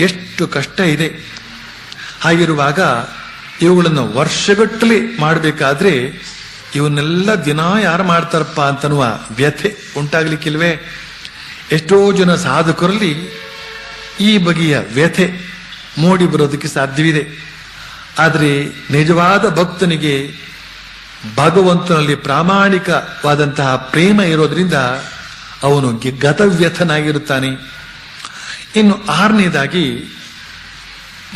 ಎಷ್ಟು ಕಷ್ಟ ಇದೆ. ಹಾಗಿರುವಾಗ ಇವುಗಳನ್ನು ವರ್ಷಗಟ್ಟಲೆ ಮಾಡಬೇಕಾದ್ರೆ ಇವನ್ನೆಲ್ಲ ದಿನ ಯಾರು ಮಾಡ್ತಾರಪ್ಪ ಅಂತನ್ನುವ ವ್ಯಥೆ ಉಂಟಾಗ್ಲಿಕ್ಕಿಲ್ವೇ? ಎಷ್ಟೋ ಜನ ಸಾಧಕರಲ್ಲಿ ಈ ಬಗೆಯ ವ್ಯಥೆ ಮೂಡಿ ಬರೋದಕ್ಕೆ ಸಾಧ್ಯವಿದೆ. ಆದರೆ ನಿಜವಾದ ಭಕ್ತನಿಗೆ ಭಗವಂತನಲ್ಲಿ ಪ್ರಾಮಾಣಿಕವಾದಂತಹ ಪ್ರೇಮ ಇರೋದ್ರಿಂದ ಅವನು ಗತವ್ಯಥನಾಗಿರುತ್ತಾನೆ. ಇನ್ನು 6ನೇದಾಗಿ,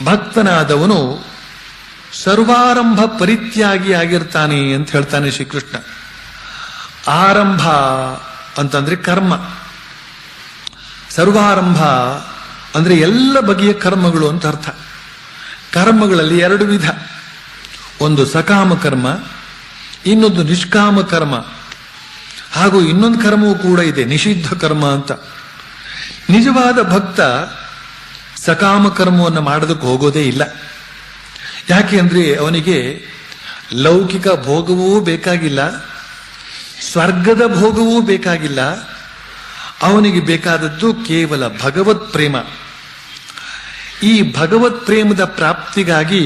ಭಕ್ತನಾದವನು ಸರ್ವಾರಂಭ ಪರಿತ್ಯಾಗಿ ಆಗಿರ್ತಾನೆ ಅಂತ ಹೇಳ್ತಾನೆ ಶ್ರೀಕೃಷ್ಣ. ಆರಂಭ ಅಂತಂದ್ರೆ ಕರ್ಮ, ಸರ್ವಾರಂಭ ಅಂದ್ರೆ ಎಲ್ಲ ಬಗೆಯ ಕರ್ಮಗಳು ಅಂತ ಅರ್ಥ. ಕರ್ಮಗಳಲ್ಲಿ 2 ವಿಧ, ಒಂದು ಸಕಾಮ ಕರ್ಮ, ಇನ್ನೊಂದು ನಿಷ್ಕಾಮ ಕರ್ಮ. ಹಾಗೂ ಇನ್ನೊಂದು ಕರ್ಮವೂ ಕೂಡ ಇದೆ, ನಿಷಿದ್ಧ ಕರ್ಮ ಅಂತ. ನಿಜವಾದ ಭಕ್ತ ಸಕಾಮ ಕರ್ಮವನ್ನು ಮಾಡೋದಕ್ಕೆ ಹೋಗೋದೇ ಇಲ್ಲ. ಯಾಕೆ ಅಂದ್ರೆ ಅವನಿಗೆ ಲೌಕಿಕ ಭೋಗವೂ ಬೇಕಾಗಿಲ್ಲ, ಸ್ವರ್ಗದ ಭೋಗವೂ ಬೇಕಾಗಿಲ್ಲ. ಅವನಿಗೆ ಬೇಕಾದದ್ದು ಕೇವಲ ಭಗವತ್ ಪ್ರೇಮ. ಈ ಭಗವತ್ ಪ್ರೇಮದ ಪ್ರಾಪ್ತಿಗಾಗಿ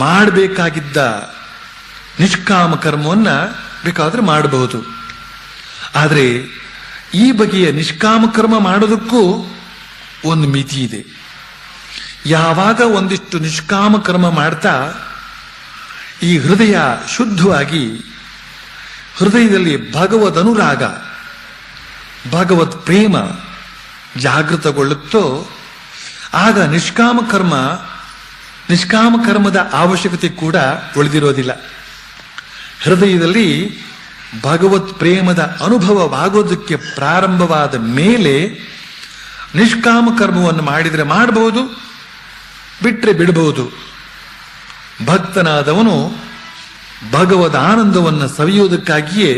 ಮಾಡಬೇಕಾಗಿದ್ದ ನಿಷ್ಕಾಮ ಕರ್ಮವನ್ನ ಬೇಕಾದ್ರೆ ಮಾಡಬಹುದು. ಆದರೆ ಈ ಬಗೆಯ ನಿಷ್ಕಾಮ ಕರ್ಮ ಮಾಡೋದಕ್ಕೂ ಒಂದು ಮಿತಿ ಇದೆ. ಯಾವಾಗ ಒಂದಿಷ್ಟು ನಿಷ್ಕಾಮ ಕರ್ಮ ಮಾಡ್ತಾ ಈ ಹೃದಯ ಶುದ್ಧವಾಗಿ ಹೃದಯದಲ್ಲಿ ಭಗವದ್ ಅನುರಾಗ, ಭಗವತ್ ಪ್ರೇಮ ಜಾಗೃತಗೊಳ್ಳುತ್ತೋ ಆಗ ನಿಷ್ಕಾಮ ಕರ್ಮದ ಅವಶ್ಯಕತೆ ಕೂಡ ಉಳಿದಿರೋದಿಲ್ಲ. ಹೃದಯದಲ್ಲಿ ಭಗವತ್ ಪ್ರೇಮದ ಅನುಭವವಾಗೋದಕ್ಕೆ ಪ್ರಾರಂಭವಾದ ಮೇಲೆ ನಿಷ್ಕಾಮ ಕರ್ಮವನ್ನು ಮಾಡಿದರೆ ಮಾಡಬಹುದು, ಬಿಟ್ಟರೆ ಬಿಡಬಹುದು. ಭಕ್ತನಾದವನು ಭಗವದ್ ಆನಂದವನ್ನು ಸವಿಯುವುದಕ್ಕಾಗಿಯೇ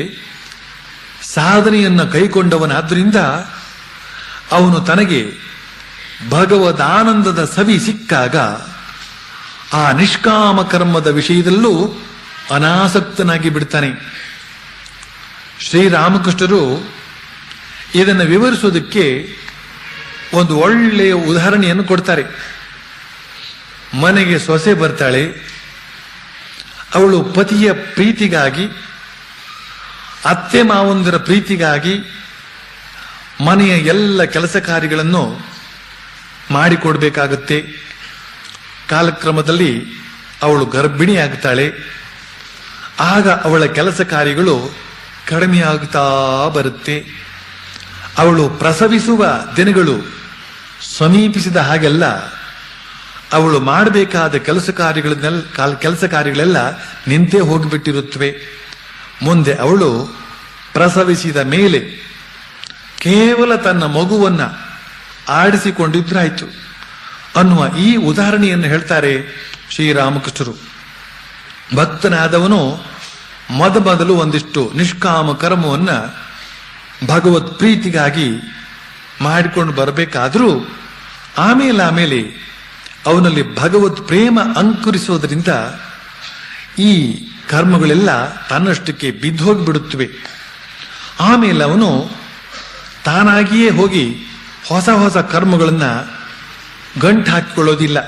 ಸಾಧನೆಯನ್ನು ಕೈಗೊಂಡವನಾದ್ದರಿಂದ ಅವನು ತನಗೆ ಭಗವದ್ ಆನಂದದ ಸವಿ ಸಿಕ್ಕಾಗ ಆ ನಿಷ್ಕಾಮ ಕರ್ಮದ ವಿಷಯದಲ್ಲೂ ಅನಾಸಕ್ತನಾಗಿ ಬಿಡ್ತಾನೆ. ಶ್ರೀರಾಮಕೃಷ್ಣರು ಇದನ್ನು ವಿವರಿಸೋದಕ್ಕೆ ಒಂದು ಒಳ್ಳೆಯ ಉದಾಹರಣೆಯನ್ನು ಕೊಡ್ತಾರೆ. ಮನೆಗೆ ಸೊಸೆ ಬರ್ತಾಳೆ. ಅವಳು ಪತಿಯ ಪ್ರೀತಿಗಾಗಿ, ಅತ್ತೆ ಮಾವಂದಿರ ಪ್ರೀತಿಗಾಗಿ ಮನೆಯ ಎಲ್ಲ ಕೆಲಸ ಕಾರ್ಯಗಳನ್ನು ಮಾಡಿಕೊಡ್ಬೇಕಾಗುತ್ತೆ. ಕಾಲಕ್ರಮದಲ್ಲಿ ಅವಳು ಗರ್ಭಿಣಿಯಾಗ್ತಾಳೆ. ಆಗ ಅವಳ ಕೆಲಸ ಕಾರ್ಯಗಳು ಕಡಿಮೆಯಾಗುತ್ತಾ ಬರುತ್ತೆ. ಅವಳು ಪ್ರಸವಿಸುವ ದಿನಗಳು ಸಮೀಪಿಸಿದ ಹಾಗೆಲ್ಲ ಅವಳು ಮಾಡಬೇಕಾದ ಕೆಲಸ ಕಾರ್ಯಗಳೆಲ್ಲ ನಿಂತೇ ಹೋಗಿಬಿಟ್ಟಿರುತ್ತವೆ. ಮುಂದೆ ಅವಳು ಪ್ರಸವಿಸಿದ ಮೇಲೆ ಕೇವಲ ತನ್ನ ಮಗುವನ್ನ ಆಡಿಸಿಕೊಂಡಿದ್ರಾಯ್ತು ಅನ್ನುವ ಈ ಉದಾಹರಣೆಯನ್ನು ಹೇಳ್ತಾರೆ ಶ್ರೀರಾಮಕೃಷ್ಣರು. ಭಕ್ತನಾದವನು ಮೊದಲು ಒಂದಿಷ್ಟು ನಿಷ್ಕಾಮ ಕರ್ಮವನ್ನ ಭಗವತ್ ಪ್ರೀತಿಗಾಗಿ ಮಾಡಿಕೊಂಡು ಬರಬೇಕಾದ್ರೂ ಆಮೇಲೆ ಅವನಲ್ಲಿ ಭಗವತ್ ಪ್ರೇಮ ಅಂಕುರಿಸೋದ್ರಿಂದ ಈ ಕರ್ಮಗಳೆಲ್ಲ ತನ್ನಷ್ಟಕ್ಕೆ ಬಿದ್ದೋಗಿಬಿಡುತ್ತವೆ. ಆಮೇಲೆ ಅವನು ತಾನಾಗಿಯೇ ಹೋಗಿ ಹೊಸ ಹೊಸ ಕರ್ಮಗಳನ್ನು ಗಂಟು ಹಾಕಿಕೊಳ್ಳೋದಿಲ್ಲ.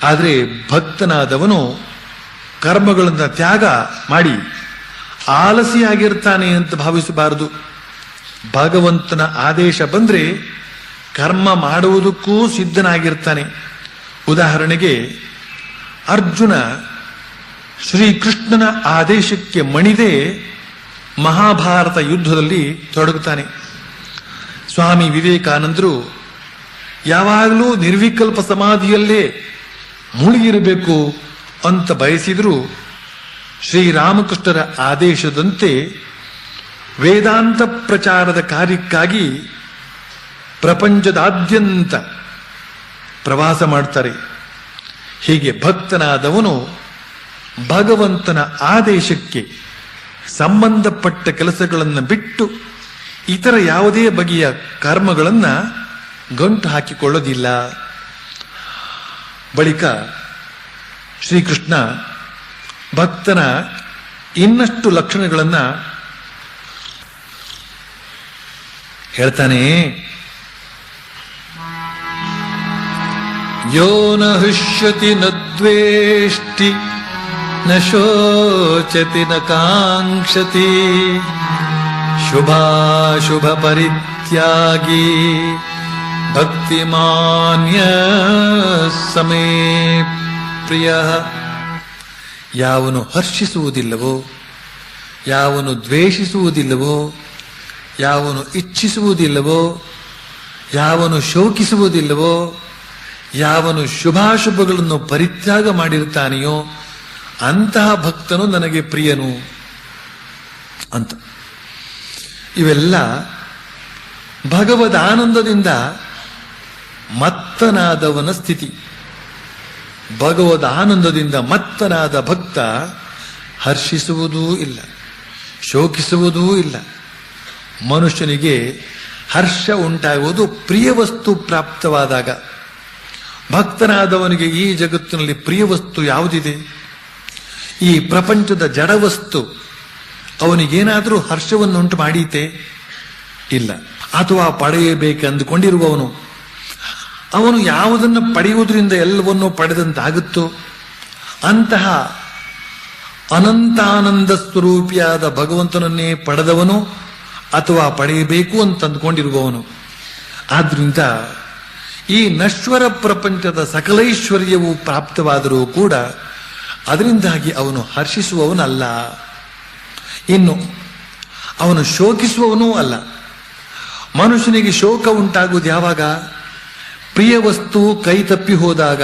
ಆದರೆ ಭಕ್ತನಾದವನು ಕರ್ಮಗಳನ್ನು ತ್ಯಾಗ ಮಾಡಿ ಆಲಸಿಯಾಗಿರ್ತಾನೆ ಅಂತ ಭಾವಿಸಬಾರದು. ಭಗವಂತನ ಆದೇಶ ಬಂದ್ರೆ ಕರ್ಮ ಮಾಡುವುದಕ್ಕೂ ಸಿದ್ಧನಾಗಿರ್ತಾನೆ. ಉದಾಹರಣೆಗೆ ಅರ್ಜುನ ಶ್ರೀಕೃಷ್ಣನ ಆದೇಶಕ್ಕೆ ಮಣಿದೇ ಮಹಾಭಾರತ ಯುದ್ಧದಲ್ಲಿ ತೊಡಗುತ್ತಾನೆ. ಸ್ವಾಮಿ ವಿವೇಕಾನಂದರು ಯಾವಾಗಲೂ ನಿರ್ವಿಕಲ್ಪ ಸಮಾಧಿಯಲ್ಲೇ ಮುಳುಗಿರಬೇಕು ಅಂತ ಬಯಸಿದ್ರು ಶ್ರೀರಾಮಕೃಷ್ಣರ ಆದೇಶದಂತೆ ವೇದಾಂತ ಪ್ರಚಾರದ ಕಾರ್ಯಕ್ಕಾಗಿ ಪ್ರಪಂಚದಾದ್ಯಂತ ಪ್ರವಾಸ ಮಾಡ್ತಾರೆ. ಹೀಗೆ ಭಕ್ತನಾದವನು ಭಗವಂತನ ಆದೇಶಕ್ಕೆ ಸಂಬಂಧಪಟ್ಟ ಕೆಲಸಗಳನ್ನು ಬಿಟ್ಟು ಇತರ ಯಾವುದೇ ಬಗೆಯ ಕರ್ಮಗಳನ್ನು ಗಂಟು ಹಾಕಿಕೊಳ್ಳೋದಿಲ್ಲ. ಬಳಿಕ ಶ್ರೀಕೃಷ್ಣ ಭಕ್ತನ ಇನ್ನಷ್ಟು ಲಕ್ಷಣಗಳನ್ನು ಹೇಳ್ತಾನೆ. ಯೋ ನ ಹೃಷ್ಯತಿ ನ ದ್ವೇಷ್ಟಿ ನ ಶೋಚತಿ ನ ಕಾಂಕ್ಷತಿ ಶುಭಾಶುಭ ಪರಿತ್ಯಾಗಿ ಭಕ್ತಿಮಾನ್ಯ ಸಮೇ ಪ್ರಿಯ. ಯಾವನು ಹರ್ಷಿಸುವುದಿಲ್ಲವೋ, ಯಾವನು ದ್ವೇಷಿಸುವುದಿಲ್ಲವೋ, ಯಾವನು ಇಚ್ಛಿಸುವುದಿಲ್ಲವೋ, ಯಾವನು ಶೋಕಿಸುವುದಿಲ್ಲವೋ, ಯಾವನು ಶುಭಾಶುಭಗಳನ್ನು ಪರಿತ್ಯಾಗ ಮಾಡಿರ್ತಾನೆಯೋ ಅಂತಹ ಭಕ್ತನು ನನಗೆ ಪ್ರಿಯನು ಅಂತ. ಇವೆಲ್ಲ ಭಗವದ್ ಆನಂದದಿಂದ ಮತ್ತನಾದವನ ಸ್ಥಿತಿ. ಭಗವದ್ ಆನಂದದಿಂದ ಮತ್ತನಾದ ಭಕ್ತ ಹರ್ಷಿಸುವುದೂ ಇಲ್ಲ, ಶೋಕಿಸುವುದೂ ಇಲ್ಲ. ಮನುಷ್ಯನಿಗೆ ಹರ್ಷ ಉಂಟಾಗುವುದು ಪ್ರಿಯ ವಸ್ತು ಪ್ರಾಪ್ತವಾದಾಗ. ಭಕ್ತನಾದವನಿಗೆ ಈ ಜಗತ್ತಿನಲ್ಲಿ ಪ್ರಿಯ ವಸ್ತು ಯಾವುದಿದೆ? ಈ ಪ್ರಪಂಚದ ಜಡವಸ್ತು ಅವನಿಗೇನಾದರೂ ಹರ್ಷವನ್ನುಂಟು ಮಾಡೀತೆ? ಇಲ್ಲ. ಅಥವಾ ಪಡೆಯಬೇಕೆಂದುಕೊಂಡಿರುವವನು ಅವನು ಯಾವುದನ್ನು ಪಡೆಯುವುದರಿಂದ ಎಲ್ಲವನ್ನೂ ಪಡೆದಂತಾಗುತ್ತೋ ಅಂತಹ ಅನಂತಾನಂದ ಸ್ವರೂಪಿಯಾದ ಭಗವಂತನನ್ನೇ ಪಡೆದವನು ಅಥವಾ ಪಡೆಯಬೇಕು ಅಂತ ಅಂದುಕೊಂಡಿರುವವನು. ಆದ್ರಿಂದ ಈ ನಶ್ವರ ಪ್ರಪಂಚದ ಸಕಲೈಶ್ವರ್ಯವು ಪ್ರಾಪ್ತವಾದರೂ ಕೂಡ ಅದರಿಂದಾಗಿ ಅವನು ಹರ್ಷಿಸುವವನಲ್ಲ, ಇನ್ನು ಅವನು ಶೋಕಿಸುವವನೂ ಅಲ್ಲ. ಮನುಷ್ಯನಿಗೆ ಶೋಕ ಉಂಟಾಗುವುದು ಯಾವಾಗ? ಪ್ರಿಯ ವಸ್ತು ಕೈ ತಪ್ಪಿ ಹೋದಾಗ.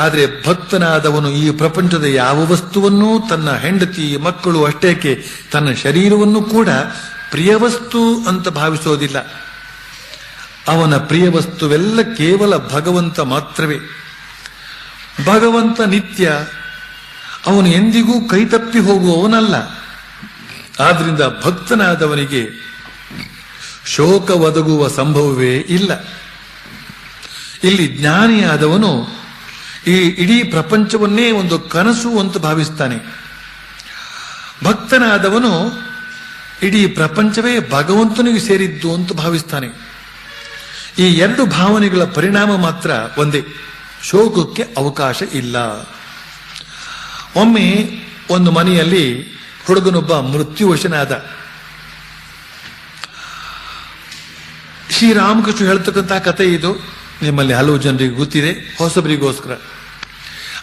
ಆದರೆ ಭಕ್ತನಾದವನು ಈ ಪ್ರಪಂಚದ ಯಾವ ವಸ್ತುವನ್ನೂ, ತನ್ನ ಹೆಂಡತಿ ಮಕ್ಕಳು ಅಷ್ಟೇಕೆ ತನ್ನ ಶರೀರವನ್ನು ಕೂಡ ಪ್ರಿಯ ವಸ್ತು ಅಂತ ಭಾವಿಸೋದಿಲ್ಲ. ಅವನ ಪ್ರಿಯ ವಸ್ತುವೆಲ್ಲ ಕೇವಲ ಭಗವಂತ ಮಾತ್ರವೇ. ಭಗವಂತ ನಿತ್ಯ, ಅವನು ಎಂದಿಗೂ ಕೈತಪ್ಪಿ ಹೋಗುವವನಲ್ಲ. ಆದ್ರಿಂದ ಭಕ್ತನಾದವನಿಗೆ ಶೋಕ ಒದಗುವ ಸಂಭವವೇ ಇಲ್ಲ. ಇಲ್ಲಿ ಜ್ಞಾನಿಯಾದವನು ಈ ಇಡೀ ಪ್ರಪಂಚವನ್ನೇ ಒಂದು ಕನಸು ಅಂತ ಭಾವಿಸ್ತಾನೆ. ಭಕ್ತನಾದವನು ಇಡೀ ಪ್ರಪಂಚವೇ ಭಗವಂತನಿಗೆ ಸೇರಿದ್ದು ಅಂತ ಭಾವಿಸ್ತಾನೆ. ಈ ಎರಡು ಭಾವನೆಗಳ ಪರಿಣಾಮ ಮಾತ್ರ ಒಂದೇ, ಶೋಕಕ್ಕೆ ಅವಕಾಶ ಇಲ್ಲ. ಒಮ್ಮೆ ಒಂದು ಮನೆಯಲ್ಲಿ ಹುಡುಗನೊಬ್ಬ ಮೃತ್ಯುವಶನಾದ. ಶ್ರೀರಾಮಕೃಷ್ಣ ಹೇಳ್ತಕ್ಕಂಥ ಕಥೆ ಇದು, ನಿಮ್ಮಲ್ಲಿ ಹಲವು ಜನರಿಗೆ ಗೊತ್ತಿದೆ, ಹೊಸಬರಿಗೋಸ್ಕರ.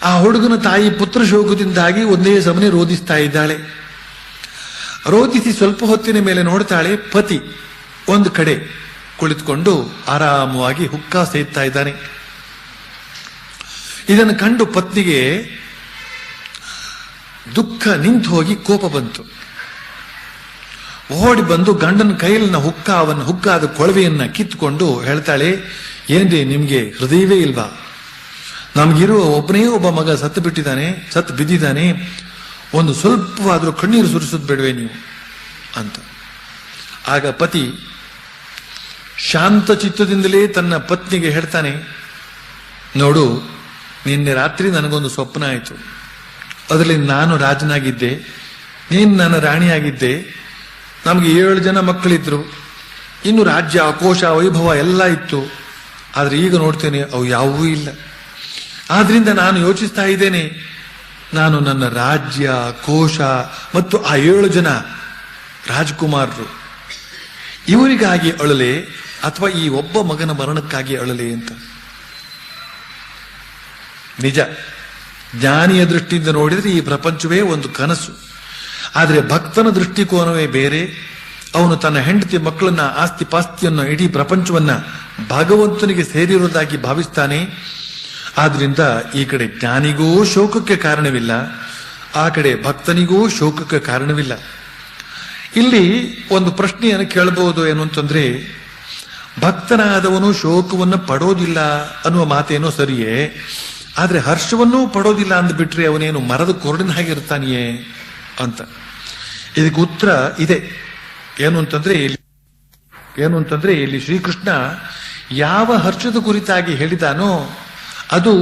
ಆ ಹುಡುಗನ ತಾಯಿ ಪುತ್ರ ಶೋಕದಿಂದಾಗಿ ಒಂದೇ ಸಮನೆ ರೋಧಿಸ್ತಾ ಇದ್ದಾಳೆ. ರೋಧಿಸಿ ಸ್ವಲ್ಪ ಹೊತ್ತಿನ ಮೇಲೆ ನೋಡ್ತಾಳೆ, ಪತಿ ಒಂದು ಕಡೆ ಕುಳಿತುಕೊಂಡು ಆರಾಮವಾಗಿ ಹುಕ್ಕ ಸೇರ್ತಾ ಇದ್ದಾನೆ. ಇದನ್ನು ಕಂಡು ಪತ್ನಿಗೆ ದುಃಖ ನಿಂತು ಹೋಗಿ ಕೋಪ ಬಂತು. ಓಡಿ ಬಂದು ಗಂಡನ ಕೈಲಿನ ಹುಕ್ಕಾದ ಕೊಳವೆಯನ್ನ ಕಿತ್ತುಕೊಂಡು ಹೇಳ್ತಾಳೆ, ಏನ್ರಿ ನಿಮ್ಗೆ ಹೃದಯವೇ ಇಲ್ವಾ? ನಮ್ಗಿರುವ ಒಬ್ಬನೇ ಒಬ್ಬ ಮಗ ಸತ್ತು ಬಿದ್ದಿದ್ದಾನೆ, ಒಂದು ಸ್ವಲ್ಪವಾದ್ರೂ ಕಣ್ಣೀರು ಸುರಿಸೋದು ಬೇಡವೇ ನೀವು ಅಂತ. ಆಗ ಪತಿ ಶಾಂತ ಚಿತ್ತದಿಂದಲೇ ತನ್ನ ಪತ್ನಿಗೆ ಹೇಳ್ತಾನೆ, ನೋಡು, ನಿನ್ನೆ ರಾತ್ರಿ ನನಗೊಂದು ಸ್ವಪ್ನ ಆಯಿತು. ಅದರಲ್ಲಿ ನಾನು ರಾಜನಾಗಿದ್ದೆ, ನೀನು ನನ್ನ ರಾಣಿಯಾಗಿದ್ದೆ. ನಮಗೆ 7 ಜನ ಮಕ್ಕಳಿದ್ರು. ಇನ್ನು ರಾಜ್ಯ, ಕೋಶ, ವೈಭವ ಎಲ್ಲ ಇತ್ತು. ಆದ್ರೆ ಈಗ ನೋಡ್ತೇನೆ ಅವು ಯಾವುವೂ ಇಲ್ಲ. ಆದ್ರಿಂದ ನಾನು ಯೋಚಿಸ್ತಾ ಇದ್ದೇನೆ, ನಾನು ನನ್ನ ರಾಜ್ಯ, ಕೋಶ ಮತ್ತು ಆ 7 ಜನ ರಾಜ್ಕುಮಾರರು ಇವರಿಗಾಗಿ ಅಳಲೆ ಅಥವಾ ಈ ಒಬ್ಬ ಮಗನ ಮರಣಕ್ಕಾಗಿ ಅಳಲೆ ಅಂತ. ನಿಜ, ಜ್ಞಾನಿಯ ದೃಷ್ಟಿಯಿಂದ ನೋಡಿದ್ರೆ ಈ ಪ್ರಪಂಚವೇ ಒಂದು ಕನಸು. ಆದರೆ ಭಕ್ತನ ದೃಷ್ಟಿಕೋನವೇ ಬೇರೆ. ಅವನು ತನ್ನ ಹೆಂಡತಿ ಮಕ್ಕಳನ್ನ, ಆಸ್ತಿ ಪಾಸ್ತಿಯನ್ನು, ಇಡೀ ಪ್ರಪಂಚವನ್ನ ಭಗವಂತನಿಗೆ ಸೇರಿರುವುದಾಗಿ ಭಾವಿಸ್ತಾನೆ. ಆದ್ರಿಂದ ಈ ಕಡೆ ಜ್ಞಾನಿಗೂ ಶೋಕಕ್ಕೆ ಕಾರಣವಿಲ್ಲ, ಆ ಕಡೆ ಭಕ್ತನಿಗೂ ಶೋಕಕ್ಕೆ ಕಾರಣವಿಲ್ಲ. ಇಲ್ಲಿ ಒಂದು ಪ್ರಶ್ನೆಯನ್ನು ಕೇಳಬಹುದು. ಏನು ಅಂತಂದ್ರೆ, ಭಕ್ತನಾದವನು ಶೋಕವನ್ನು ಪಡೋದಿಲ್ಲ ಅನ್ನುವ ಮಾತೇನೋ ಸರಿಯೇ, ಆದ್ರೆ ಹರ್ಷವನ್ನೂ ಪಡೋದಿಲ್ಲ ಅಂದ್ಬಿಟ್ರೆ ಅವನೇನು ಮರದ ಕೊರಡಿನ ಹಾಗಿರ್ತಾನೆಯೇ ಅಂತ. ಇದಕ್ಕೆ ಉತ್ತರ ಇದೆ. ಏನು ಅಂತಂದ್ರೆ ಇಲ್ಲಿ ಶ್ರೀಕೃಷ್ಣ ಯಾವ ಹರ್ಷದ ಕುರಿತಾಗಿ ಹೇಳಿದಾನೋ ಅದು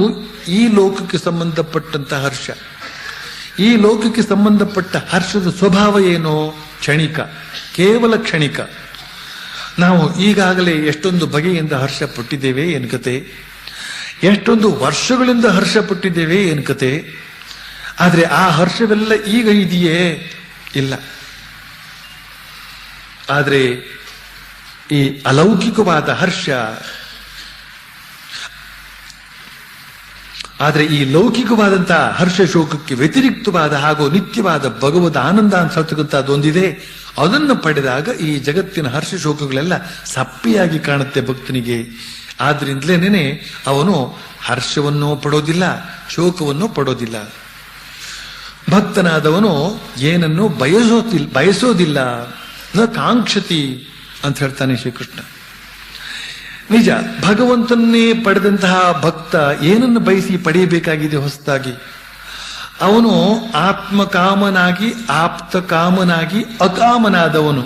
ಈ ಲೋಕಕ್ಕೆ ಸಂಬಂಧಪಟ್ಟಂತ ಹರ್ಷ. ಈ ಲೋಕಕ್ಕೆ ಸಂಬಂಧಪಟ್ಟ ಹರ್ಷದ ಸ್ವಭಾವ ಏನು? ಕ್ಷಣಿಕ, ಕೇವಲ ಕ್ಷಣಿಕ. ನಾವು ಈಗಾಗಲೇ ಎಷ್ಟೊಂದು ಬಗೆಯಿಂದ ಹರ್ಷ ಪಟ್ಟಿದ್ದೇವೆ ಎನ್ಕತೆ, ಎಷ್ಟೊಂದು ವರ್ಷಗಳಿಂದ ಹರ್ಷ ಪಟ್ಟಿದ್ದೇವೆ ಎನ್ಕತೆ. ಆದ್ರೆ ಆ ಹರ್ಷವೆಲ್ಲ ಈಗ ಇದೆಯೇ? ಇಲ್ಲ. ಆದ್ರೆ ಈ ಅಲೌಕಿಕವಾದ ಹರ್ಷ, ಆದ್ರೆ ಈ ಲೌಕಿಕವಾದಂತಹ ಹರ್ಷ ಶೋಕಕ್ಕೆ ವ್ಯತಿರಿಕ್ತವಾದ ಹಾಗೂ ನಿತ್ಯವಾದ ಭಗವದ್ ಆನಂದ ಅನ್ಸತಕ್ಕಂಥದ್ದೊಂದಿದೆ. ಅದನ್ನು ಪಡೆದಾಗ ಈ ಜಗತ್ತಿನ ಹರ್ಷ ಶೋಕಗಳೆಲ್ಲ ಸಪ್ಪಿಯಾಗಿ ಕಾಣುತ್ತೆ ಭಕ್ತನಿಗೆ. ಆದ್ರಿಂದಲೇನೆ ಅವನು ಹರ್ಷವನ್ನು ಪಡೋದಿಲ್ಲ, ಶೋಕವನ್ನು ಪಡೋದಿಲ್ಲ. ಭಕ್ತನಾದವನು ಏನನ್ನು ಬಯಸೋದಿಲ್ಲ, ನ ಕಾಂಕ್ಷತಿ ಅಂತ ಹೇಳ್ತಾನೆ ಶ್ರೀಕೃಷ್ಣ. ನಿಜ, ಭಗವಂತನ್ನೇ ಪಡೆದಂತಹ ಭಕ್ತ ಏನನ್ನು ಬಯಸಿ ಪಡೆಯಬೇಕಾಗಿದೆ ಹೊಸದಾಗಿ? ಅವನು ಆತ್ಮಕಾಮನಾಗಿ, ಆಪ್ತ ಕಾಮನಾಗಿ, ಅಕಾಮನಾದವನು.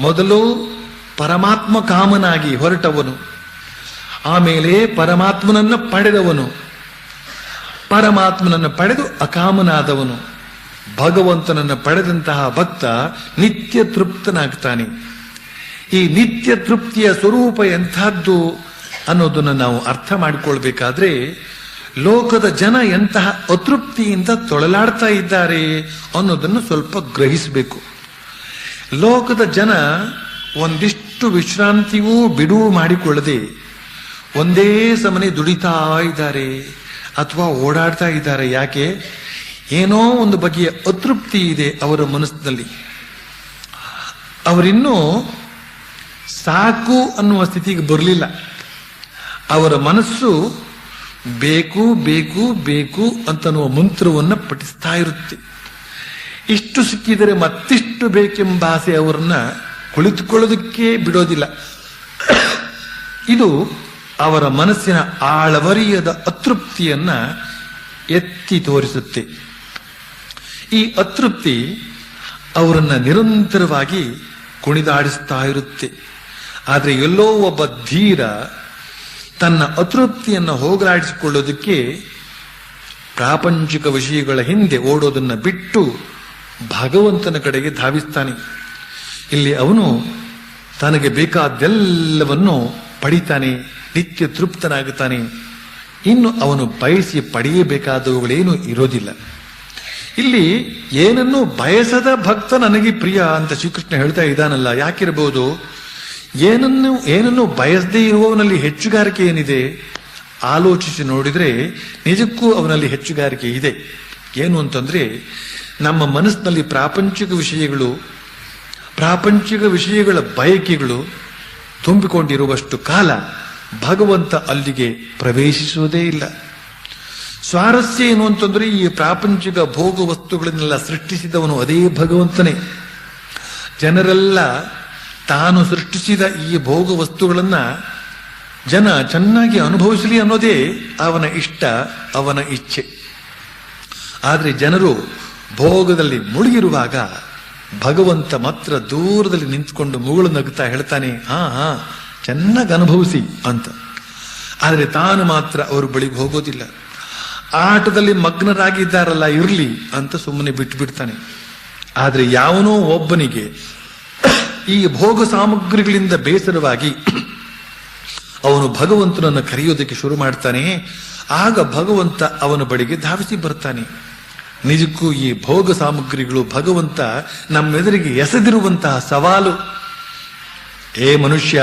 ಮೊದಲು ಪರಮಾತ್ಮ ಕಾಮನಾಗಿ ಹೊರಟವನು, ಆಮೇಲೆ ಪರಮಾತ್ಮನನ್ನ ಪಡೆದವನು, ಪರಮಾತ್ಮನನ್ನು ಪಡೆದು ಅಕಾಮನಾದವನು. ಭಗವಂತನನ್ನು ಪಡೆದಂತಹ ಭಕ್ತ ನಿತ್ಯ ತೃಪ್ತನಾಗ್ತಾನೆ. ಈ ನಿತ್ಯ ತೃಪ್ತಿಯ ಸ್ವರೂಪ ಎಂಥದ್ದು ಅನ್ನೋದನ್ನು ನಾವು ಅರ್ಥ ಮಾಡಿಕೊಳ್ಬೇಕಾದ್ರೆ, ಲೋಕದ ಜನ ಎಂತಹ ಅತೃಪ್ತಿಯಿಂದ ತೊಳಲಾಡ್ತಾ ಇದ್ದಾರೆ ಅನ್ನೋದನ್ನು ಸ್ವಲ್ಪ ಗ್ರಹಿಸಬೇಕು. ಲೋಕದ ಜನ ಒಂದಿಷ್ಟು ವಿಶ್ರಾಂತಿಯೂ ಬಿಡುವು ಮಾಡಿಕೊಳ್ಳದೆ ಒಂದೇ ಸಮನೆ ದುಡಿತಾ ಇದ್ದಾರೆ ಅಥವಾ ಓಡಾಡ್ತಾ ಇದ್ದಾರೆ. ಯಾಕೆ? ಏನೋ ಒಂದು ಬಗೆಯ ಅತೃಪ್ತಿ ಇದೆ ಅವರ ಮನಸ್ಸಿನಲ್ಲಿ. ಅವರಿನ್ನೂ ಸಾಕು ಅನ್ನುವ ಸ್ಥಿತಿಗೆ ಬರಲಿಲ್ಲ. ಅವರ ಮನಸ್ಸು ಬೇಕು ಬೇಕು ಬೇಕು ಅಂತನ್ನುವ ಮಂತ್ರವನ್ನು ಪಠಿಸ್ತಾ ಇರುತ್ತೆ. ಇಷ್ಟು ಸಿಕ್ಕಿದರೆ ಮತ್ತಿಷ್ಟು ಬೇಕೆಂಬ ಆಸೆ ಅವರನ್ನ ಕುಳಿತುಕೊಳ್ಳೋದಕ್ಕೆ ಬಿಡೋದಿಲ್ಲ. ಇದು ಅವರ ಮನಸ್ಸಿನ ಆಳವರಿಯದ ಅತೃಪ್ತಿಯನ್ನ ಎತ್ತಿ ತೋರಿಸುತ್ತೆ. ಈ ಅತೃಪ್ತಿ ಅವರನ್ನ ನಿರಂತರವಾಗಿ ಕುಣಿದಾಡಿಸ್ತಾ ಇರುತ್ತೆ. ಆದರೆ ಎಲ್ಲೋ ಒಬ್ಬ ಧೀರ ತನ್ನ ಅತೃಪ್ತಿಯನ್ನು ಹೋಗಲಾಡಿಸಿಕೊಳ್ಳೋದಕ್ಕೆ ಪ್ರಾಪಂಚಿಕ ವಿಷಯಗಳ ಹಿಂದೆ ಓಡೋದನ್ನ ಬಿಟ್ಟು ಭಗವಂತನ ಕಡೆಗೆ ಧಾವಿಸ್ತಾನೆ. ಇಲ್ಲಿ ಅವನು ತನಗೆ ಬೇಕಾದ್ದೆಲ್ಲವನ್ನು ಪಡಿತಾನೆ, ನಿತ್ಯ ತೃಪ್ತನಾಗುತ್ತಾನೆ. ಇನ್ನು ಅವನು ಬಯಸಿ ಪಡೆಯಬೇಕಾದವುಗಳೇನು ಇರೋದಿಲ್ಲ. ಇಲ್ಲಿ ಏನನ್ನು ಬಯಸದ ಭಕ್ತ ನನಗೆ ಪ್ರಿಯ ಅಂತ ಶ್ರೀಕೃಷ್ಣ ಹೇಳ್ತಾ ಇದ್ದಾನಲ್ಲ, ಯಾಕಿರಬಹುದು? ಏನನ್ನು ಬಯಸದೇ ಇರುವವನಲ್ಲಿ ಹೆಚ್ಚುಗಾರಿಕೆ ಏನಿದೆ? ಆಲೋಚಿಸಿ ನೋಡಿದ್ರೆ ನಿಜಕ್ಕೂ ಅವನಲ್ಲಿ ಹೆಚ್ಚುಗಾರಿಕೆ ಇದೆ. ಏನು ಅಂತಂದ್ರೆ, ನಮ್ಮ ಮನಸ್ಸಿನಲ್ಲಿ ಪ್ರಾಪಂಚಿಕ ವಿಷಯಗಳ ಬಯಕೆಗಳು ತುಂಬಿಕೊಂಡಿರುವಷ್ಟು ಕಾಲ ಭಗವಂತ ಅಲ್ಲಿಗೆ ಪ್ರವೇಶಿಸುವುದೇ ಇಲ್ಲ. ಸ್ವಾರಸ್ಯ ಏನು ಅಂತಂದ್ರೆ, ಈ ಪ್ರಾಪಂಚಿಕ ಭೋಗ ವಸ್ತುಗಳನ್ನೆಲ್ಲ ಸೃಷ್ಟಿಸಿದವನು ಅದೇ ಭಗವಂತನೇ. ಜನರೆಲ್ಲ ತಾನು ಸೃಷ್ಟಿಸಿದ ಈ ಭೋಗ ವಸ್ತುಗಳನ್ನ ಜನ ಚೆನ್ನಾಗಿ ಅನುಭವಿಸಲಿ ಅನ್ನೋದೇ ಅವನ ಇಷ್ಟ, ಅವನ ಇಚ್ಛೆ. ಆದ್ರೆ ಜನರು ಭೋಗದಲ್ಲಿ ಮುಳುಗಿರುವಾಗ ಭಗವಂತ ಮಾತ್ರ ದೂರದಲ್ಲಿ ನಿಂತ್ಕೊಂಡು ಮುಗುಳು ನಗುತ್ತಾ ಹೇಳ್ತಾನೆ, ಹಾ ಚೆನ್ನಾಗಿ ಅನುಭವಿಸಿ ಅಂತ. ಆದ್ರೆ ತಾನು ಮಾತ್ರ ಅವ್ರ ಬಳಿಗೆ ಹೋಗೋದಿಲ್ಲ. ಆಟದಲ್ಲಿ ಮಗ್ನರಾಗಿದ್ದಾರಲ್ಲ, ಇರ್ಲಿ ಅಂತ ಸುಮ್ಮನೆ ಬಿಟ್ಟು ಬಿಡ್ತಾನೆ. ಆದ್ರೆ ಯಾವನೋ ಒಬ್ಬನಿಗೆ ಈ ಭೋಗ ಸಾಮಗ್ರಿಗಳಿಂದ ಬೇಸರವಾಗಿ ಅವನು ಭಗವಂತನನ್ನು ಕರೆಯೋದಕ್ಕೆ ಶುರು ಮಾಡ್ತಾನೆ. ಆಗ ಭಗವಂತ ಅವನ ಬಳಿಗೆ ಧಾವಿಸಿ ಬರ್ತಾನೆ. ನಿಜಕ್ಕೂ ಈ ಭೋಗ ಸಾಮಗ್ರಿಗಳು ಭಗವಂತ ನಮ್ಮೆದುರಿಗೆ ಎಸೆದಿರುವಂತಹ ಸವಾಲು. ಏ ಮನುಷ್ಯ,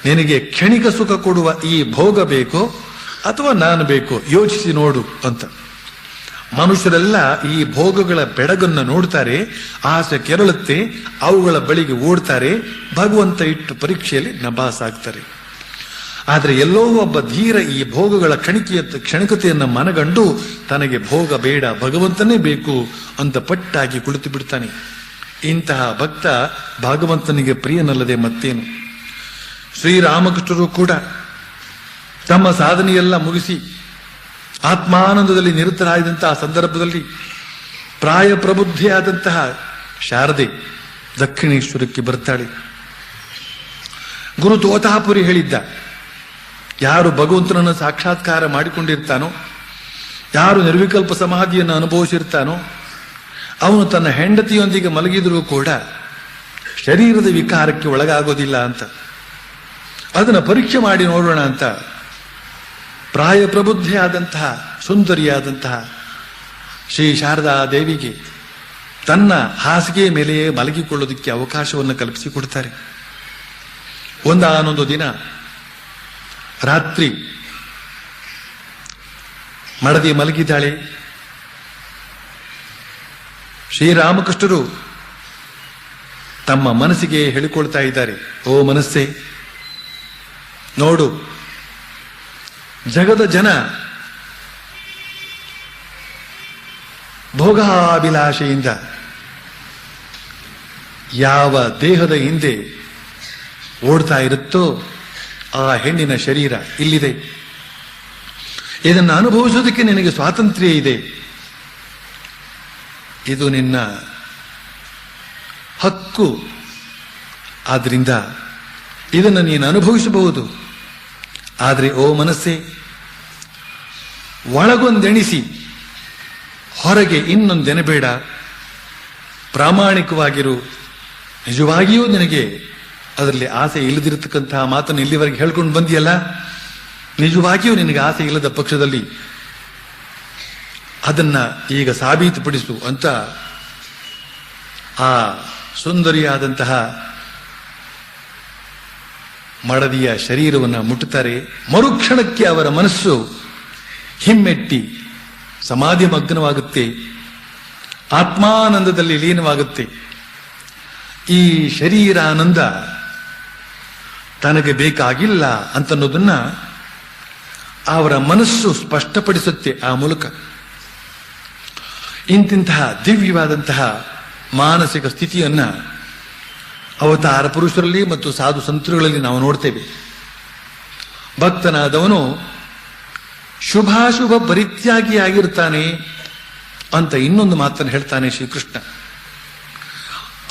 ನಿನಗೆ ಕ್ಷಣಿಕ ಸುಖ ಕೊಡುವ ಈ ಭೋಗ ಬೇಕೋ ಅಥವಾ ನಾನು ಬೇಕೋ ಯೋಚಿಸಿ ನೋಡು ಅಂತ. ಮನುಷ್ಯರೆಲ್ಲ ಈ ಭೋಗಗಳ ಬೆಡಗನ್ನು ನೋಡ್ತಾರೆ, ಆಸೆ ಕೆರಳುತ್ತೆ, ಅವುಗಳ ಬಳಿಗೆ ಓಡ್ತಾರೆ, ಭಗವಂತ ಇಟ್ಟು ಪರೀಕ್ಷೆಯಲ್ಲಿ ನಭಾಸಾಗ್ತಾರೆ. ಆದರೆ ಎಲ್ಲೋ ಒಬ್ಬ ಧೀರ ಈ ಭೋಗಗಳ ಕ್ಷಣಿಕತೆಯನ್ನು ಮನಗಂಡು ತನಗೆ ಭೋಗ ಬೇಡ, ಭಗವಂತನೇ ಬೇಕು ಅಂತ ಪಟ್ಟಾಗಿ ಕುಳಿತು ಬಿಡ್ತಾನೆ. ಇಂತಹ ಭಕ್ತ ಭಗವಂತನಿಗೆ ಪ್ರಿಯನಲ್ಲದೆ ಮತ್ತೇನು. ಶ್ರೀರಾಮಕೃಷ್ಣರು ಕೂಡ ತಮ್ಮ ಸಾಧನೆಯೆಲ್ಲ ಮುಗಿಸಿ ಆತ್ಮಾನಂದದಲ್ಲಿ ನಿರತರಾದಂತಹ ಸಂದರ್ಭದಲ್ಲಿ ಪ್ರಾಯ ಪ್ರಬುದ್ಧಿಯಾದಂತಹ ಶಾರದೆ ದಕ್ಷಿಣೇಶ್ವರಕ್ಕೆ ಬರ್ತಾಳೆ. ಗುರು ತೋತಾಪುರಿ ಹೇಳಿದ್ದ, ಯಾರು ಭಗವಂತನನ್ನು ಸಾಕ್ಷಾತ್ಕಾರ ಮಾಡಿಕೊಂಡಿರ್ತಾನೋ, ಯಾರು ನಿರ್ವಿಕಲ್ಪ ಸಮಾಧಿಯನ್ನು ಅನುಭವಿಸಿರ್ತಾನೋ, ಅವನು ತನ್ನ ಹೆಂಡತಿಯೊಂದಿಗೆ ಮಲಗಿದರೂ ಕೂಡ ಶರೀರದ ವಿಕಾರಕ್ಕೆ ಒಳಗಾಗೋದಿಲ್ಲ ಅಂತ. ಅದನ್ನು ಪರೀಕ್ಷೆ ಮಾಡಿ ನೋಡೋಣ ಅಂತ ಪ್ರಾಯ ಪ್ರಬುದ್ಧಿಯಾದಂತಹ ಸುಂದರಿಯಾದಂತಹ ಶ್ರೀ ಶಾರದಾ ದೇವಿಗೆ ತನ್ನ ಹಾಸಿಗೆ ಮೇಲೆಯೇ ಮಲಗಿಕೊಳ್ಳೋದಕ್ಕೆ ಅವಕಾಶವನ್ನು ಕಲ್ಪಿಸಿಕೊಡ್ತಾರೆ. ಒಂದಾನೊಂದು ದಿನ ರಾತ್ರಿ ಮಡದಿ ಮಲಗಿದ್ದಾಳೆ. ಶ್ರೀರಾಮಕೃಷ್ಣರು ತಮ್ಮ ಮನಸ್ಸಿಗೆ ಹೇಳಿಕೊಳ್ತಾ ಇದ್ದಾರೆ, ಓ ಮನಸ್ಸೇ, ನೋಡು, ಜಗದ ಜನ ಭೋಗಾಭಿಲಾಷೆಯಿಂದ ಯಾವ ದೇಹದ ಹಿಂದೆ ಓಡ್ತಾ ಇರುತ್ತೋ ಆ ಹೆಣ್ಣಿನ ಶರೀರ ಇಲ್ಲಿದೆ. ಇದನ್ನು ಅನುಭವಿಸೋದಕ್ಕೆ ನಿನಗೆ ಸ್ವಾತಂತ್ರ್ಯ ಇದೆ. ಇದು ನಿನ್ನ ಹಕ್ಕು. ಆದ್ರಿಂದ ಇದನ್ನು ನೀನು ಅನುಭವಿಸಬಹುದು. ಆದರೆ ಓ ಮನಸ್ಸೇ, ಒಳಗೊಂದೆಣಿಸಿ ಹೊರಗೆ ಇನ್ನೊಂದೆನಬೇಡ. ಪ್ರಾಮಾಣಿಕವಾಗಿರು. ನಿಜವಾಗಿಯೂ ನಿನಗೆ ಅದರಲ್ಲಿ ಆಸೆ ಇಲ್ಲದಿರತಕ್ಕಂತಹ ಮಾತನ್ನು ಇಲ್ಲಿವರೆಗೆ ಹೇಳ್ಕೊಂಡು ಬಂದಿಯಲ್ಲ, ನಿಜವಾಗಿಯೂ ನಿನಗೆ ಆಸೆ ಇಲ್ಲದ ಪಕ್ಷದಲ್ಲಿ ಅದನ್ನ ಈಗ ಸಾಬೀತುಪಡಿಸು ಅಂತ ಆ ಸುಂದರಿಯಾದಂತಹ ಮಡದಿಯ ಶರೀರವನ್ನು ಮುಟ್ಟುತ್ತಾರೆ. ಮರುಕ್ಷಣಕ್ಕೆ ಅವರ ಮನಸ್ಸು ಹಿಮ್ಮೆಟ್ಟಿ ಸಮಾಧಿ ಮಗ್ನವಾಗುತ್ತೆ, ಆತ್ಮಾನಂದದಲ್ಲಿ ಲೀನವಾಗುತ್ತೆ. ಈ ಶರೀರಾನಂದ ತನಗೆ ಬೇಕಾಗಿಲ್ಲ ಅಂತನ್ನೋದನ್ನ ಅವರ ಮನಸ್ಸು ಸ್ಪಷ್ಟಪಡಿಸುತ್ತೆ ಆ ಮೂಲಕ. ಇಂತಿಂತಹ ದಿವ್ಯವಾದಂತಹ ಮಾನಸಿಕ ಸ್ಥಿತಿಯನ್ನ ಅವತಾರ ಪುರುಷರಲ್ಲಿ ಮತ್ತು ಸಾಧು ಸಂತರುಗಳಲ್ಲಿ ನಾವು ನೋಡ್ತೇವೆ. ಭಕ್ತನಾದವನು ಶುಭಾಶುಭ ಪರಿತ್ಯಾಗಿಯಾಗಿರ್ತಾನೆ ಅಂತ ಇನ್ನೊಂದು ಮಾತನ್ನು ಹೇಳ್ತಾನೆ ಶ್ರೀಕೃಷ್ಣ.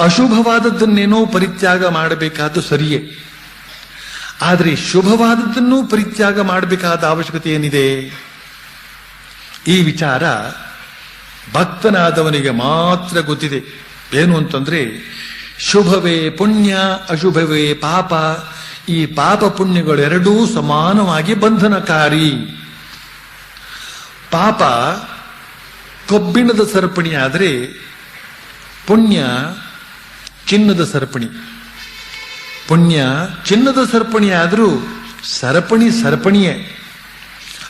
ಅಶುಭವಾದದ್ದನ್ನೇನೋ ಪರಿತ್ಯಾಗ ಮಾಡಬೇಕಾದ್ದು ಸರಿಯೇ, ಆದರೆ ಶುಭವಾದದ್ದನ್ನೂ ಪರಿತ್ಯಾಗ ಮಾಡಬೇಕಾದ ಅವಶ್ಯಕತೆ ಏನಿದೆ? ಈ ವಿಚಾರ ಭಕ್ತನಾದವನಿಗೆ ಮಾತ್ರ ಗೊತ್ತಿದೆ. ಏನು ಅಂತಂದ್ರೆ, ಶುಭವೇ ಪುಣ್ಯ, ಅಶುಭವೇ ಪಾಪ. ಈ ಪಾಪ ಪುಣ್ಯಗಳೆರಡೂ ಸಮಾನವಾಗಿ ಬಂಧನಕಾರಿ. ಪಾಪ ಕಬ್ಬಿಣದ ಸರಪಣಿ ಆದರೆ ಪುಣ್ಯ ಚಿನ್ನದ ಸರಪಣಿ. ಪುಣ್ಯ ಚಿನ್ನದ ಸರಪಣಿ ಆದರೂ ಸರಪಣಿಯೇ.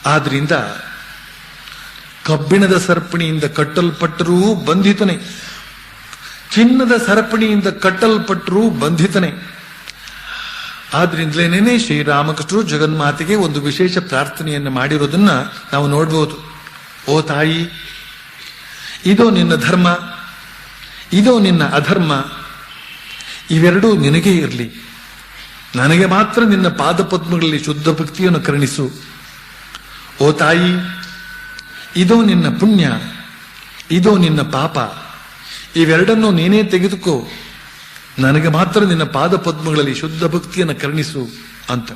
ಆದ್ರಿಂದ ಕಬ್ಬಿಣದ ಸರಪಣಿಯಿಂದ ಕಟ್ಟಲ್ಪಟ್ಟರೂ ಬಂಧಿತನೇ, ಚಿನ್ನದ ಸರಪಣಿಯಿಂದ ಕಟ್ಟಲ್ಪಟ್ಟರೂ ಬಂಧಿತನೇ. ಆದ್ರಿಂದಲೇನೇ ಶ್ರೀರಾಮಕೃಷ್ಣರು ಜಗನ್ಮಾತೆಗೆ ಒಂದು ವಿಶೇಷ ಪ್ರಾರ್ಥನೆಯನ್ನು ಮಾಡಿರೋದನ್ನ ನಾವು ನೋಡಬಹುದು. ಓ ತಾಯಿ, ಇದೋ ನಿನ್ನ ಧರ್ಮ, ಇದೋ ನಿನ್ನ ಅಧರ್ಮ, ಇವೆರಡೂ ನಿನಗೇ ಇರಲಿ. ನನಗೆ ಮಾತ್ರ ನಿನ್ನ ಪಾದಪದ್ಮಗಳಲ್ಲಿ ಶುದ್ಧ ಭಕ್ತಿಯನ್ನು ಕರುಣಿಸು. ಓ ತಾಯಿ, ಇದೋ ನಿನ್ನ ಪುಣ್ಯ, ಇದೋ ನಿನ್ನ ಪಾಪ, ಇವೆರಡನ್ನು ನೀನೇ ತೆಗೆದುಕೋ. ನನಗೆ ಮಾತ್ರ ನಿನ್ನ ಪಾದಪದ್ಮಗಳಲ್ಲಿ ಶುದ್ಧ ಭಕ್ತಿಯನ್ನು ಕರುಣಿಸು ಅಂತ.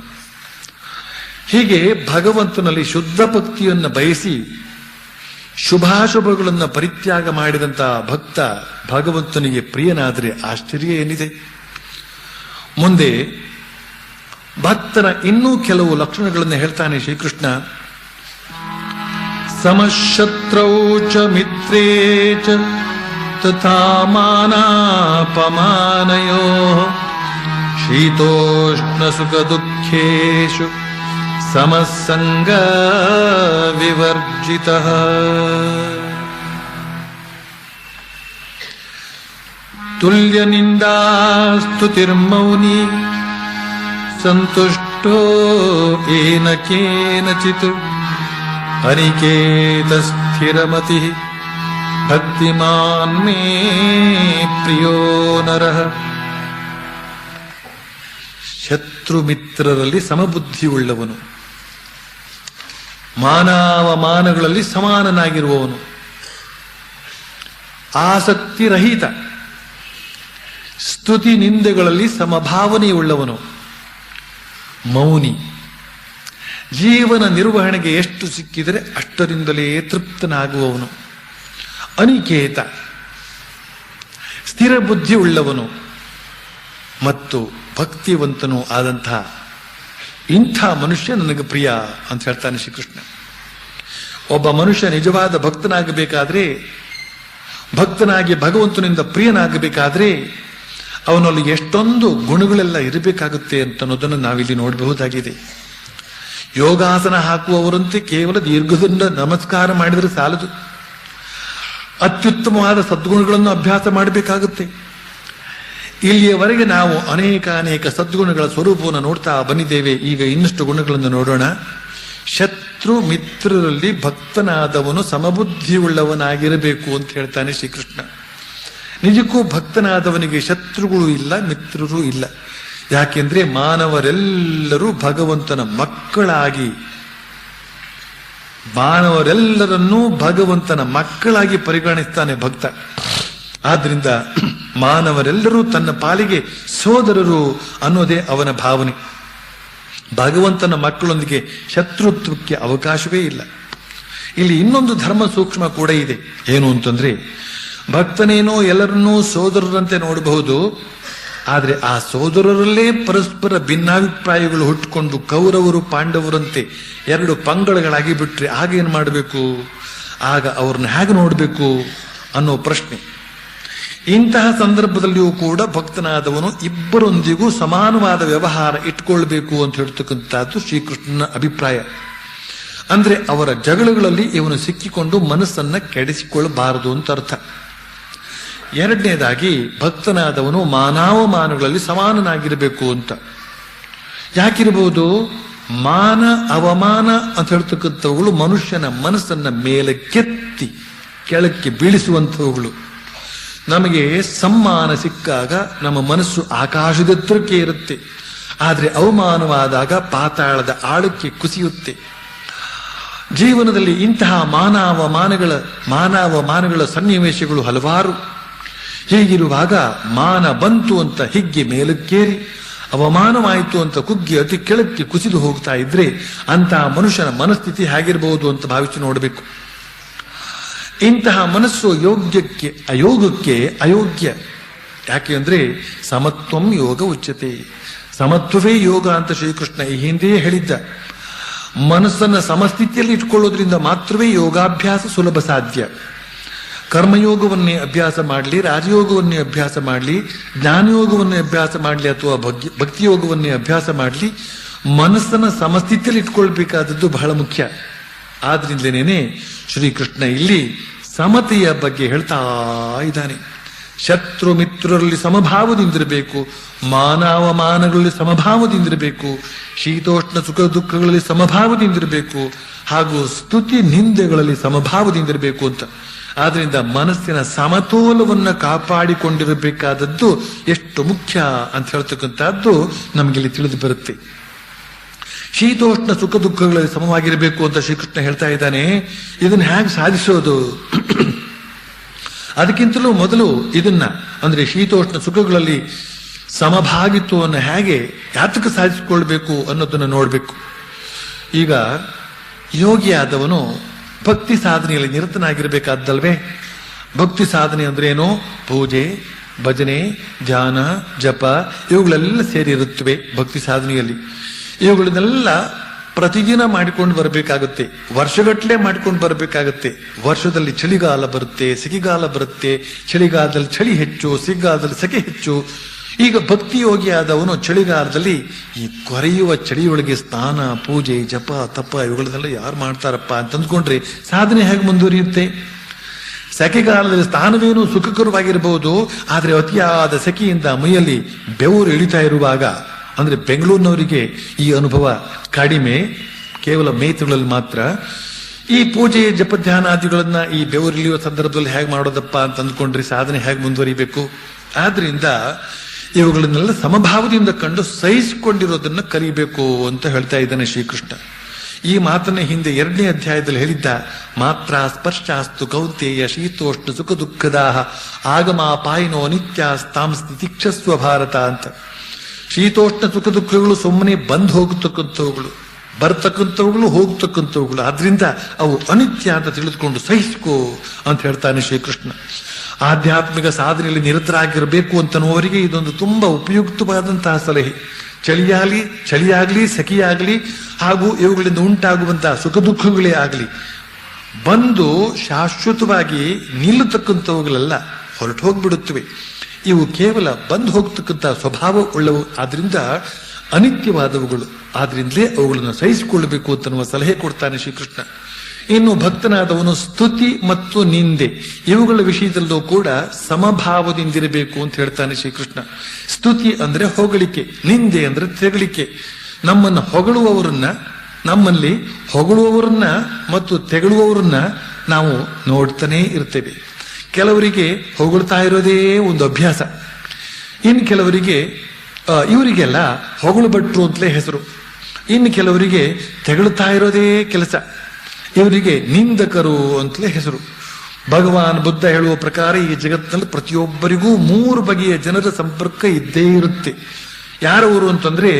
ಹೀಗೆ ಭಗವಂತನಲ್ಲಿ ಶುದ್ಧ ಭಕ್ತಿಯನ್ನು ಬಯಸಿ ಶುಭಾಶುಭಗಳನ್ನು ಪರಿತ್ಯಾಗ ಮಾಡಿದಂತಹ ಭಕ್ತ ಭಗವಂತನಿಗೆ ಪ್ರಿಯನಾದರೆ ಆಶ್ಚರ್ಯ ಏನಿದೆ? ಮುಂದೆ ಭಕ್ತರ ಇನ್ನೂ ಕೆಲವು ಲಕ್ಷಣಗಳನ್ನು ಹೇಳ್ತಾನೆ ಶ್ರೀಕೃಷ್ಣ. ಸಮಶತ್ರೌ ಚ ಮಿತ್ರೇ ಚ ತಥಾ ಮಾನಾಪಮಾನಯೋಃ ಶೀತೋಷ್ಣ ಸುಖ ದುಃಖೇಷು ಸಮಸಂಗ ವಿವರ್ಜಿತಃ. ತುಲ್ಯ ನಿಂದಾ ಸ್ತುತಿರ್ಮೌನಿ ಸಂತುಷ್ಟೋ ಏನ ಕೇನಚಿತ್ ಅನಿಕೇತ ಸ್ಥಿರಮತಿ ಭಕ್ತಿಮಾನ್ ಮೇ ಪ್ರಿಯೋ ನರಃ. ಶತ್ರು ಮಿತ್ರರಲ್ಲಿ ಸಮಬುದ್ಧಿಯುಳ್ಳವನು, ಮಾನವಮಾನಗಳಲ್ಲಿ ಸಮಾನನಾಗಿರುವವನು, ಆಸಕ್ತಿರಹಿತ, ಸ್ತುತಿ ನಿಂದೆಗಳಲ್ಲಿ ಸಮಭಾವನೆಯುಳ್ಳವನು, ಮೌನಿ, ಜೀವನ ನಿರ್ವಹಣೆಗೆ ಎಷ್ಟು ಸಿಕ್ಕಿದರೆ ಅಷ್ಟರಿಂದಲೇ ತೃಪ್ತನಾಗುವವನು, ಅನಿಕೇತ, ಸ್ಥಿರ ಬುದ್ಧಿ ಉಳ್ಳವನು ಮತ್ತು ಭಕ್ತಿವಂತನೂ ಆದಂತಹ ಇಂಥ ಮನುಷ್ಯ ನನಗೆ ಪ್ರಿಯ ಅಂತ ಹೇಳ್ತಾನೆ ಶ್ರೀಕೃಷ್ಣ. ಒಬ್ಬ ಮನುಷ್ಯ ನಿಜವಾದ ಭಕ್ತನಾಗಬೇಕಾದ್ರೆ, ಭಕ್ತನಾಗಿ ಭಗವಂತನಿಂದ ಪ್ರಿಯನಾಗಬೇಕಾದ್ರೆ ಅವನಲ್ಲಿ ಎಷ್ಟೊಂದು ಗುಣಗಳೆಲ್ಲ ಇರಬೇಕಾಗುತ್ತೆ ಅಂತ ಅನ್ನೋದನ್ನು ನಾವಿಲ್ಲಿ ನೋಡಬಹುದಾಗಿದೆ. ಯೋಗಾಸನ ಹಾಕುವವರಂತೆ ಕೇವಲ ದೀರ್ಘದಿಂದ ನಮಸ್ಕಾರ ಮಾಡಿದರೆ ಸಾಲದು, ಅತ್ಯುತ್ತಮವಾದ ಸದ್ಗುಣಗಳನ್ನು ಅಭ್ಯಾಸ ಮಾಡಬೇಕಾಗುತ್ತೆ. ಇಲ್ಲಿಯವರೆಗೆ ನಾವು ಅನೇಕ ಸದ್ಗುಣಗಳ ಸ್ವರೂಪವನ್ನು ನೋಡ್ತಾ ಬಂದಿದ್ದೇವೆ. ಈಗ ಇನ್ನಷ್ಟು ಗುಣಗಳನ್ನು ನೋಡೋಣ. ಶತ್ರು ಮಿತ್ರರಲ್ಲಿ ಭಕ್ತನಾದವನು ಸಮಬುದ್ಧಿಯುಳ್ಳವನಾಗಿರಬೇಕು ಅಂತ ಹೇಳ್ತಾನೆ ಶ್ರೀಕೃಷ್ಣ. ನಿಜಕ್ಕೂ ಭಕ್ತನಾದವನಿಗೆ ಶತ್ರುಗಳು ಇಲ್ಲ, ಮಿತ್ರರು ಇಲ್ಲ. ಯಾಕೆಂದ್ರೆ ಮಾನವರೆಲ್ಲರೂ ಭಗವಂತನ ಮಕ್ಕಳಾಗಿ, ಮಾನವರೆಲ್ಲರನ್ನೂ ಭಗವಂತನ ಮಕ್ಕಳಾಗಿ ಪರಿಗಣಿಸ್ತಾನೆ ಭಕ್ತ. ಆದ್ರಿಂದ ಮಾನವರೆಲ್ಲರೂ ತನ್ನ ಪಾಲಿಗೆ ಸೋದರರು ಅನ್ನೋದೇ ಅವನ ಭಾವನೆ. ಭಗವಂತನ ಮಕ್ಕಳೊಂದಿಗೆ ಶತ್ರುತ್ವಕ್ಕೆ ಅವಕಾಶವೇ ಇಲ್ಲ. ಇಲ್ಲಿ ಇನ್ನೊಂದು ಧರ್ಮ ಸೂಕ್ಷ್ಮ ಕೂಡ ಇದೆ. ಏನು ಅಂತಂದ್ರೆ, ಭಕ್ತನೇನೋ ಎಲ್ಲರನ್ನೂ ಸೋದರರಂತೆ ನೋಡಬಹುದು, ಆದರೆ ಆ ಸೋದರರಲ್ಲೇ ಪರಸ್ಪರ ಭಿನ್ನಾಭಿಪ್ರಾಯಗಳು ಹುಟ್ಟುಕೊಂಡು ಕೌರವರು ಪಾಂಡವರಂತೆ ಎರಡು ಪಂಗಡಗಳಾಗಿ ಬಿಟ್ರೆ ಆಗೇನು ಮಾಡಬೇಕು? ಆಗ ಅವ್ರನ್ನ ಹೇಗೆ ನೋಡಬೇಕು ಅನ್ನೋ ಪ್ರಶ್ನೆ. ಇಂತಹ ಸಂದರ್ಭದಲ್ಲಿಯೂ ಕೂಡ ಭಕ್ತನಾದವನು ಇಬ್ಬರೊಂದಿಗೂ ಸಮಾನವಾದ ವ್ಯವಹಾರ ಇಟ್ಕೊಳ್ಬೇಕು ಅಂತ ಹೇಳ್ತಕ್ಕಂಥದ್ದು ಶ್ರೀಕೃಷ್ಣನ ಅಭಿಪ್ರಾಯ. ಅಂದ್ರೆ ಅವರ ಜಗಳಗಳಲ್ಲಿ ಇವನು ಸಿಕ್ಕಿಕೊಂಡು ಮನಸ್ಸನ್ನ ಕೆಡಿಸಿಕೊಳ್ಳಬಾರದು ಅಂತ ಅರ್ಥ. ಎರಡನೇದಾಗಿ, ಭಕ್ತನಾದವನು ಮಾನವಮಾನಗಳಲ್ಲಿ ಸಮಾನನಾಗಿರಬೇಕು ಅಂತ. ಯಾಕಿರಬಹುದು? ಮಾನ ಅವಮಾನ ಅಂತ ಹೇಳ್ತಕ್ಕಂಥವುಗಳು ಮನುಷ್ಯನ ಮನಸ್ಸನ್ನ ಮೇಲೆ ಕೆತ್ತಿ ಕೆಳಕ್ಕೆ ಬೀಳಿಸುವಂಥವುಗಳು. ನಮಗೆ ಸಮ್ಮಾನ ಸಿಕ್ಕಾಗ ನಮ್ಮ ಮನಸ್ಸು ಆಕಾಶದೆತ್ತರಕ್ಕೆ ಇರುತ್ತೆ, ಆದರೆ ಅವಮಾನವಾದಾಗ ಪಾತಾಳದ ಆಳಕ್ಕೆ ಕುಸಿಯುತ್ತೆ. ಜೀವನದಲ್ಲಿ ಇಂತಹ ಮಾನವಮಾನಗಳ ಸನ್ನಿವೇಶಗಳು ಹಲವಾರು. ಹೀಗಿರುವಾಗ ಮಾನ ಬಂತು ಅಂತ ಹಿಗ್ಗಿ ಮೇಲಕ್ಕೇರಿ, ಅವಮಾನವಾಯಿತು ಅಂತ ಕುಗ್ಗಿ ಅತಿ ಕೆಳಕ್ಕೆ ಕುಸಿದು ಹೋಗ್ತಾ ಇದ್ರೆ ಅಂತಹ ಮನುಷ್ಯನ ಮನಸ್ಥಿತಿ ಹೇಗಿರಬಹುದು ಅಂತ ಭಾವಿಸಿ ನೋಡಬೇಕು. ಇಂತಹ ಮನಸ್ಸು ಯೋಗ್ಯಕ್ಕೆ ಅಯೋಗಕ್ಕೆ ಅಯೋಗ್ಯ. ಯಾಕೆ ಅಂದ್ರೆ ಸಮತ್ವಂ ಯೋಗ ಉಚ್ಯತೆ, ಸಮತ್ವವೇ ಯೋಗ ಅಂತ ಶ್ರೀಕೃಷ್ಣ ಈ ಹಿಂದೆಯೇ ಹೇಳಿದ್ದ. ಮನಸ್ಸನ್ನ ಸಮಸ್ಥಿತಿಯಲ್ಲಿ ಇಟ್ಕೊಳ್ಳೋದ್ರಿಂದ ಮಾತ್ರವೇ ಯೋಗಾಭ್ಯಾಸ ಸುಲಭ ಸಾಧ್ಯ. ಕರ್ಮಯೋಗವನ್ನೇ ಅಭ್ಯಾಸ ಮಾಡಲಿ, ರಾಜಯೋಗವನ್ನೇ ಅಭ್ಯಾಸ ಮಾಡಲಿ, ಜ್ಞಾನಯೋಗವನ್ನೇ ಅಭ್ಯಾಸ ಮಾಡಲಿ ಅಥವಾ ಭಕ್ತಿಯೋಗವನ್ನೇ ಅಭ್ಯಾಸ ಮಾಡಲಿ, ಮನಸ್ಸನ್ನ ಸಮಸ್ಥಿತಿಯಲ್ಲಿ ಇಟ್ಕೊಳ್ಬೇಕಾದದ್ದು ಬಹಳ ಮುಖ್ಯ. ಆದ್ರಿಂದಲೇನೆ ಶ್ರೀಕೃಷ್ಣ ಇಲ್ಲಿ ಸಮತೆಯ ಬಗ್ಗೆ ಹೇಳ್ತಾ ಇದ್ದಾನೆ. ಶತ್ರು ಮಿತ್ರರಲ್ಲಿ ಸಮಭಾವದಿಂದಿರಬೇಕು, ಮಾನವಮಾನಗಳಲ್ಲಿ ಸಮಭಾವದಿಂದಿರಬೇಕು, ಶೀತೋಷ್ಣ ಸುಖ ದುಃಖಗಳಲ್ಲಿ ಸಮಭಾವದಿಂದಿರಬೇಕು, ಹಾಗೂ ಸ್ತುತಿ ನಿಂದೆಗಳಲ್ಲಿ ಸಮಭಾವದಿಂದಿರಬೇಕು ಅಂತ. ಆದ್ರಿಂದ ಮನಸ್ಸಿನ ಸಮತೋಲವನ್ನ ಕಾಪಾಡಿಕೊಂಡಿರಬೇಕಾದದ್ದು ಎಷ್ಟು ಮುಖ್ಯ ಅಂತ ಹೇಳ್ತಕ್ಕಂಥದ್ದು ನಮಗಿಲ್ಲಿ ತಿಳಿದು ಬರುತ್ತೆ. ಶೀತೋಷ್ಣ ಸುಖ ದುಃಖಗಳಲ್ಲಿ ಸಮವಾಗಿರಬೇಕು ಅಂತ ಶ್ರೀಕೃಷ್ಣ ಹೇಳ್ತಾ ಇದ್ದಾನೆ. ಇದನ್ನ ಹೇಗೆ ಸಾಧಿಸೋದು? ಅದಕ್ಕಿಂತಲೂ ಮೊದಲು ಇದನ್ನ ಅಂದ್ರೆ ಶೀತೋಷ್ಣ ಸುಖಗಳಲ್ಲಿ ಸಮಭಾಗಿತ್ವವನ್ನು ಹೇಗೆ ಯಾತಕ್ಕೆ ಸಾಧಿಸಿಕೊಳ್ಬೇಕು ಅನ್ನೋದನ್ನು ನೋಡ್ಬೇಕು. ಈಗ ಯೋಗಿಯಾದವನು ಭಕ್ತಿ ಸಾಧನೆಯಲ್ಲಿ ನಿರತನಾಗಿರ್ಬೇಕಾದ್ದಲ್ವೇ? ಭಕ್ತಿ ಸಾಧನೆ ಅಂದ್ರೆ ಏನು? ಪೂಜೆ, ಭಜನೆ, ಧ್ಯಾನ, ಜಪ ಇವುಗಳೆಲ್ಲ ಸೇರಿರುತ್ತವೆ ಭಕ್ತಿ ಸಾಧನೆಯಲ್ಲಿ. ಇವುಗಳನ್ನೆಲ್ಲ ಪ್ರತಿದಿನ ಮಾಡಿಕೊಂಡು ಬರಬೇಕಾಗುತ್ತೆ, ವರ್ಷಗಟ್ಟಲೆ ಮಾಡಿಕೊಂಡು ಬರಬೇಕಾಗುತ್ತೆ. ವರ್ಷದಲ್ಲಿ ಚಳಿಗಾಲ ಬರುತ್ತೆ, ಸೆಕೆಗಾಲ ಬರುತ್ತೆ. ಚಳಿಗಾಲದಲ್ಲಿ ಚಳಿ ಹೆಚ್ಚು, ಸೆಕೆಗಾಲದಲ್ಲಿ ಸೆಕೆ ಹೆಚ್ಚು. ಈಗ ಭಕ್ತಿ ಯೋಗಿಯಾದವನು ಚಳಿಗಾಲದಲ್ಲಿ ಈ ಕೊರೆಯುವ ಚಳಿಯೊಳಗೆ ಸ್ನಾನ, ಪೂಜೆ, ಜಪ, ತಪ ಇವುಗಳನ್ನೆಲ್ಲ ಯಾರು ಮಾಡ್ತಾರಪ್ಪ ಅಂತ ಅಂದ್ಕೊಂಡ್ರೆ ಸಾಧನೆ ಹೇಗೆ ಮುಂದುವರಿಯುತ್ತೆ? ಸೆಕೆಗಾಲದಲ್ಲಿ ಸ್ನಾನವೇನು ಸುಖಕರವಾಗಿರಬಹುದು, ಆದರೆ ಅತಿಯಾದ ಸೆಕೆಯಿಂದ ಮೈಯಲ್ಲಿ ಬೆವರು ಇಳಿತಾ ಇರುವಾಗ, ಅಂದ್ರೆ ಬೆಂಗಳೂರಿನವರಿಗೆ ಈ ಅನುಭವ ಕಡಿಮೆ, ಕೇವಲ ಮೇ ತಿಂಗಳಲ್ಲಿ ಮಾತ್ರ. ಈ ಪೂಜೆ, ಜಪಧ್ಯಾನಾದಿಗಳನ್ನ ಈ ಬೆವರಿಳಿಯುವ ಸಂದರ್ಭದಲ್ಲಿ ಹೇಗೆ ಮಾಡೋದಪ್ಪ ಅಂತ ಅಂದ್ಕೊಂಡ್ರೆ ಸಾಧನೆ ಹೇಗೆ ಮುಂದುವರಿಬೇಕು? ಆದ್ರಿಂದ ಇವುಗಳನ್ನೆಲ್ಲ ಸಮಭಾವದಿಂದ ಕಂಡು ಸಹಿಸಿಕೊಂಡಿರೋದನ್ನ ಕಲಿಬೇಕು ಅಂತ ಹೇಳ್ತಾ ಇದ್ದಾನೆ ಶ್ರೀಕೃಷ್ಣ. ಈ ಮಾತನ್ನ ಹಿಂದೆ 2ನೇ ಅಧ್ಯಾಯದಲ್ಲಿ ಹೇಳಿದ್ದ. ಮಾತ್ರ ಸ್ಪರ್ಶಾಸ್ತು ಕೌಂತೆಯ ಶೀತೋಷ್ಣ ಸುಖ ದುಃಖದಾಹ ಆಗಮಾಪಾಯಿನೋ ನಿತ್ಯಾಸ್ತಾಂ ಸ್ಥಿತಿಕ್ಷಸ್ವ ಭಾರತ ಅಂತ. ಶೀತೋಷ್ಣ ಸುಖ ದುಃಖಗಳು ಸುಮ್ಮನೆ ಬಂದು ಹೋಗತಕ್ಕಂಥವುಗಳು, ಬರ್ತಕ್ಕಂಥವುಗಳು, ಹೋಗ್ತಕ್ಕಂಥವುಗಳು. ಆದ್ರಿಂದ ಅವು ಅನಿತ್ಯ ಅಂತ ತಿಳಿದುಕೊಂಡು ಸಹಿಸ್ಕೋ ಅಂತ ಹೇಳ್ತಾನೆ ಶ್ರೀಕೃಷ್ಣ. ಆಧ್ಯಾತ್ಮಿಕ ಸಾಧನೆಯಲ್ಲಿ ನಿರತರಾಗಿರಬೇಕು ಅಂತನ್ನುವರಿಗೆ ಇದೊಂದು ತುಂಬಾ ಉಪಯುಕ್ತವಾದಂತಹ ಸಲಹೆ. ಚಳಿಯಾಗ್ಲಿ, ಸೆಕೆಯಾಗ್ಲಿ, ಹಾಗೂ ಇವುಗಳಿಂದ ಉಂಟಾಗುವಂತಹ ಸುಖ ದುಃಖಗಳೇ ಆಗಲಿ ಬಂದು ಶಾಶ್ವತವಾಗಿ ನಿಲ್ಲತಕ್ಕಂಥವುಗಳೆಲ್ಲ ಹೊರಟು ಹೋಗ್ಬಿಡುತ್ತವೆ. ಇವು ಕೇವಲ ಬಂದು ಹೋಗ್ತಕ್ಕಂಥ ಸ್ವಭಾವ ಉಳ್ಳವು, ಆದ್ರಿಂದ ಅನಿತ್ಯವಾದವುಗಳು. ಆದ್ರಿಂದಲೇ ಅವುಗಳನ್ನು ಸಹಿಸಿಕೊಳ್ಳಬೇಕು ಅಂತನ್ನುವ ಸಲಹೆ ಕೊಡ್ತಾನೆ ಶ್ರೀಕೃಷ್ಣ. ಇನ್ನು ಭಕ್ತನಾದವನು ಸ್ತುತಿ ಮತ್ತು ನಿಂದೆ ಇವುಗಳ ವಿಷಯದಲ್ಲೂ ಕೂಡ ಸಮಭಾವದಿಂದಿರಬೇಕು ಅಂತ ಹೇಳ್ತಾನೆ ಶ್ರೀಕೃಷ್ಣ. ಸ್ತುತಿ ಅಂದ್ರೆ ಹೊಗಳಿಕೆ, ನಿಂದೆ ಅಂದ್ರೆ ತೆಗಳಿಕೆ. ನಮ್ಮನ್ನು ಹೊಗಳುವವರನ್ನ, ನಮ್ಮಲ್ಲಿ ಹೊಗಳುವವರನ್ನ ಮತ್ತು ತೆಗಳುವವರನ್ನ ನಾವು ನೋಡ್ತಾನೇ ಇರ್ತೇವೆ. ಕೆಲವರಿಗೆ ಹೊಗಳ್ತಾ ಇರೋದೇ ಒಂದು ಅಭ್ಯಾಸ. ಇನ್ನು ಕೆಲವರಿಗೆ ಇವರಿಗೆಲ್ಲ ಹೊಗಳು ಭಟ್ರು ಅಂತಲೇ ಹೆಸರು. ಇನ್ನು ಕೆಲವರಿಗೆ ತೆಗಳುತ್ತಾ ಇರೋದೇ ಕೆಲಸ, ಇವರಿಗೆ ನಿಂದಕರು ಅಂತಲೇ ಹೆಸರು. ಭಗವಾನ್ ಬುದ್ಧ ಹೇಳುವ ಪ್ರಕಾರ ಈ ಜಗತ್ತಿನಲ್ಲಿ ಪ್ರತಿಯೊಬ್ಬರಿಗೂ 3 ಬಗೆಯ ಜನರ ಸಂಪರ್ಕ ಇದ್ದೇ ಇರುತ್ತೆ. ಯಾರವರು ಅಂತಂದ್ರೆ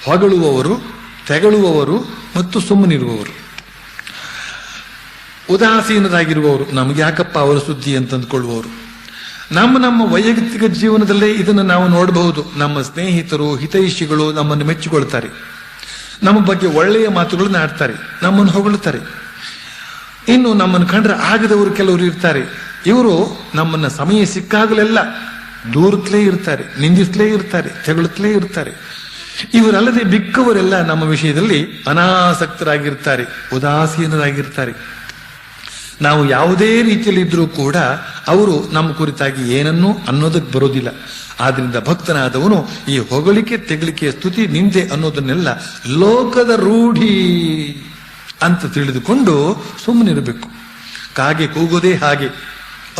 ಹೊಗಳುವವರು, ತೆಗಳುವವರು ಮತ್ತು ಸುಮ್ಮನಿರುವವರು. ಉದಾಸೀನರಾಗಿರುವವರು, ನಮ್ಗೆ ಯಾಕಪ್ಪ ಅವರ ಸುದ್ದಿ ಅಂತ ಅಂದ್ಕೊಳ್ಳುವವರು. ನಮ್ಮ ವೈಯಕ್ತಿಕ ಜೀವನದಲ್ಲೇ ಇದನ್ನು ನಾವು ನೋಡಬಹುದು. ನಮ್ಮ ಸ್ನೇಹಿತರು, ಹಿತೈಷಿಗಳು ನಮ್ಮನ್ನು ಮೆಚ್ಚಿಕೊಳ್ತಾರೆ, ನಮ್ಮ ಬಗ್ಗೆ ಒಳ್ಳೆಯ ಮಾತುಗಳನ್ನು ಆಡ್ತಾರೆ, ನಮ್ಮನ್ನು ಹೊಗಳುತ್ತಾರೆ. ಇನ್ನು ನಮ್ಮನ್ನು ಕಂಡ್ರೆ ಆಗದವರು ಕೆಲವರು ಇರ್ತಾರೆ. ಇವರು ನಮ್ಮನ್ನ ಸಮಯ ಸಿಕ್ಕಾಗಲೆಲ್ಲ ದೂರತ್ಲೇ ಇರ್ತಾರೆ, ನಿಂದಿಸ್ಲೇ ಇರ್ತಾರೆ, ತೆಗಳುತ್ತಲೇ ಇರ್ತಾರೆ. ಇವರಲ್ಲದೆ ಮಿಕ್ಕವರೆಲ್ಲ ನಮ್ಮ ವಿಷಯದಲ್ಲಿ ಅನಾಸಕ್ತರಾಗಿರ್ತಾರೆ, ಉದಾಸೀನರಾಗಿರ್ತಾರೆ. ನಾವು ಯಾವುದೇ ರೀತಿಯಲ್ಲಿ ಇದ್ರೂ ಕೂಡ ಅವರು ನಮ್ಮ ಕುರಿತಾಗಿ ಏನನ್ನೂ ಅನ್ನೋದಕ್ಕೆ ಬರೋದಿಲ್ಲ. ಆದ್ರಿಂದ ಭಕ್ತನಾದವನು ಈ ಹೊಗಳಿಕೆ, ತೆಗಳಿಕೆ, ಸ್ತುತಿ, ನಿಂದೆ ಅನ್ನೋದನ್ನೆಲ್ಲ ಲೋಕದ ರೂಢಿ ಅಂತ ತಿಳಿದುಕೊಂಡು ಸುಮ್ಮನಿರಬೇಕು. ಕಾಗೆ ಕೂಗೋದೇ ಹಾಗೆ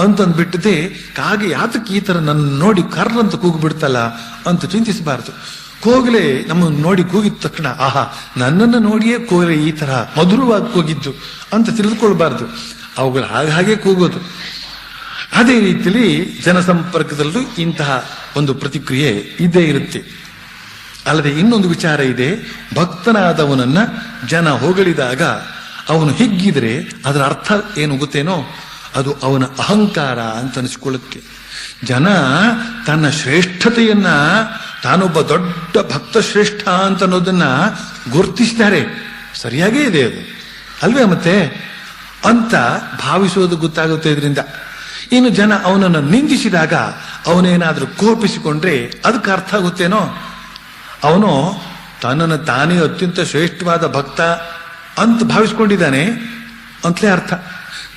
ಅಂತಂದ್ಬಿಟ್ಟದೆ, ಕಾಗೆ ಯಾತಕ್ಕೆ ಈ ತರ ನನ್ನ ನೋಡಿ ಕರ್ರಂತ ಕೂಗು ಬಿಡ್ತಲ್ಲ ಅಂತ ಚಿಂತಿಸಬಾರದು. ಕೋಗಿಲೆ ನಮ್ಮನ್ನು ನೋಡಿ ಕೂಗಿದ ತಕ್ಷಣ ಆಹಾ ನನ್ನನ್ನು ನೋಡಿಯೇ ಕೋಗಿಲೆ ಈ ತರ ಮಧುರವಾಗಿ ಕೂಗಿದ್ದು ಅಂತ ತಿಳಿದುಕೊಳ್ಬಾರ್ದು. ಅವುಗಳು ಹಾಗೆ ಕೂಗೋದು. ಅದೇ ರೀತಿಯಲ್ಲಿ ಜನಸಂಪರ್ಕದಲ್ಲೂ ಇಂತಹ ಒಂದು ಪ್ರತಿಕ್ರಿಯೆ ಇದ್ದೇ ಇರುತ್ತೆ. ಅಲ್ಲದೆ ಇನ್ನೊಂದು ವಿಚಾರ ಇದೆ. ಭಕ್ತನಾದವನನ್ನ ಜನ ಹೊಗಳಿದಾಗ ಅವನು ಹಿಗ್ಗಿದ್ರೆ ಅದರ ಅರ್ಥ ಏನು ಗೊತ್ತೇನೋ, ಅದು ಅವನ ಅಹಂಕಾರ ಅಂತ ಅನಿಸ್ಕೊಳ್ಳುತ್ತೆ. ಜನ ತನ್ನ ಶ್ರೇಷ್ಠತೆಯನ್ನ, ತಾನೊಬ್ಬ ದೊಡ್ಡ ಭಕ್ತ ಶ್ರೇಷ್ಠ ಅಂತ ಅನ್ನೋದನ್ನ ಗುರುತಿಸಿದ್ದಾರೆ. ಸರಿಯಾಗೇ ಇದೆ ಅದು ಅಲ್ವೇ ಮತ್ತೆ ಅಂತ ಭಾವಿಸೋದು ಗೊತ್ತಾಗುತ್ತೆ ಇದರಿಂದ. ಇನ್ನು ಜನ ಅವನನ್ನು ನಿಂದಿಸಿದಾಗ, ಅವನೇನಾದ್ರೂ ಕೋಪಿಸಿಕೊಂಡ್ರೆ ಅದಕ್ಕೆ ಅರ್ಥ ಆಗುತ್ತೇನೋ, ಅವನು ತನ್ನನ್ನು ತಾನೇ ಅತ್ಯಂತ ಶ್ರೇಷ್ಠವಾದ ಭಕ್ತ ಅಂತ ಭಾವಿಸ್ಕೊಂಡಿದ್ದಾನೆ ಅಂತಲೇ ಅರ್ಥ.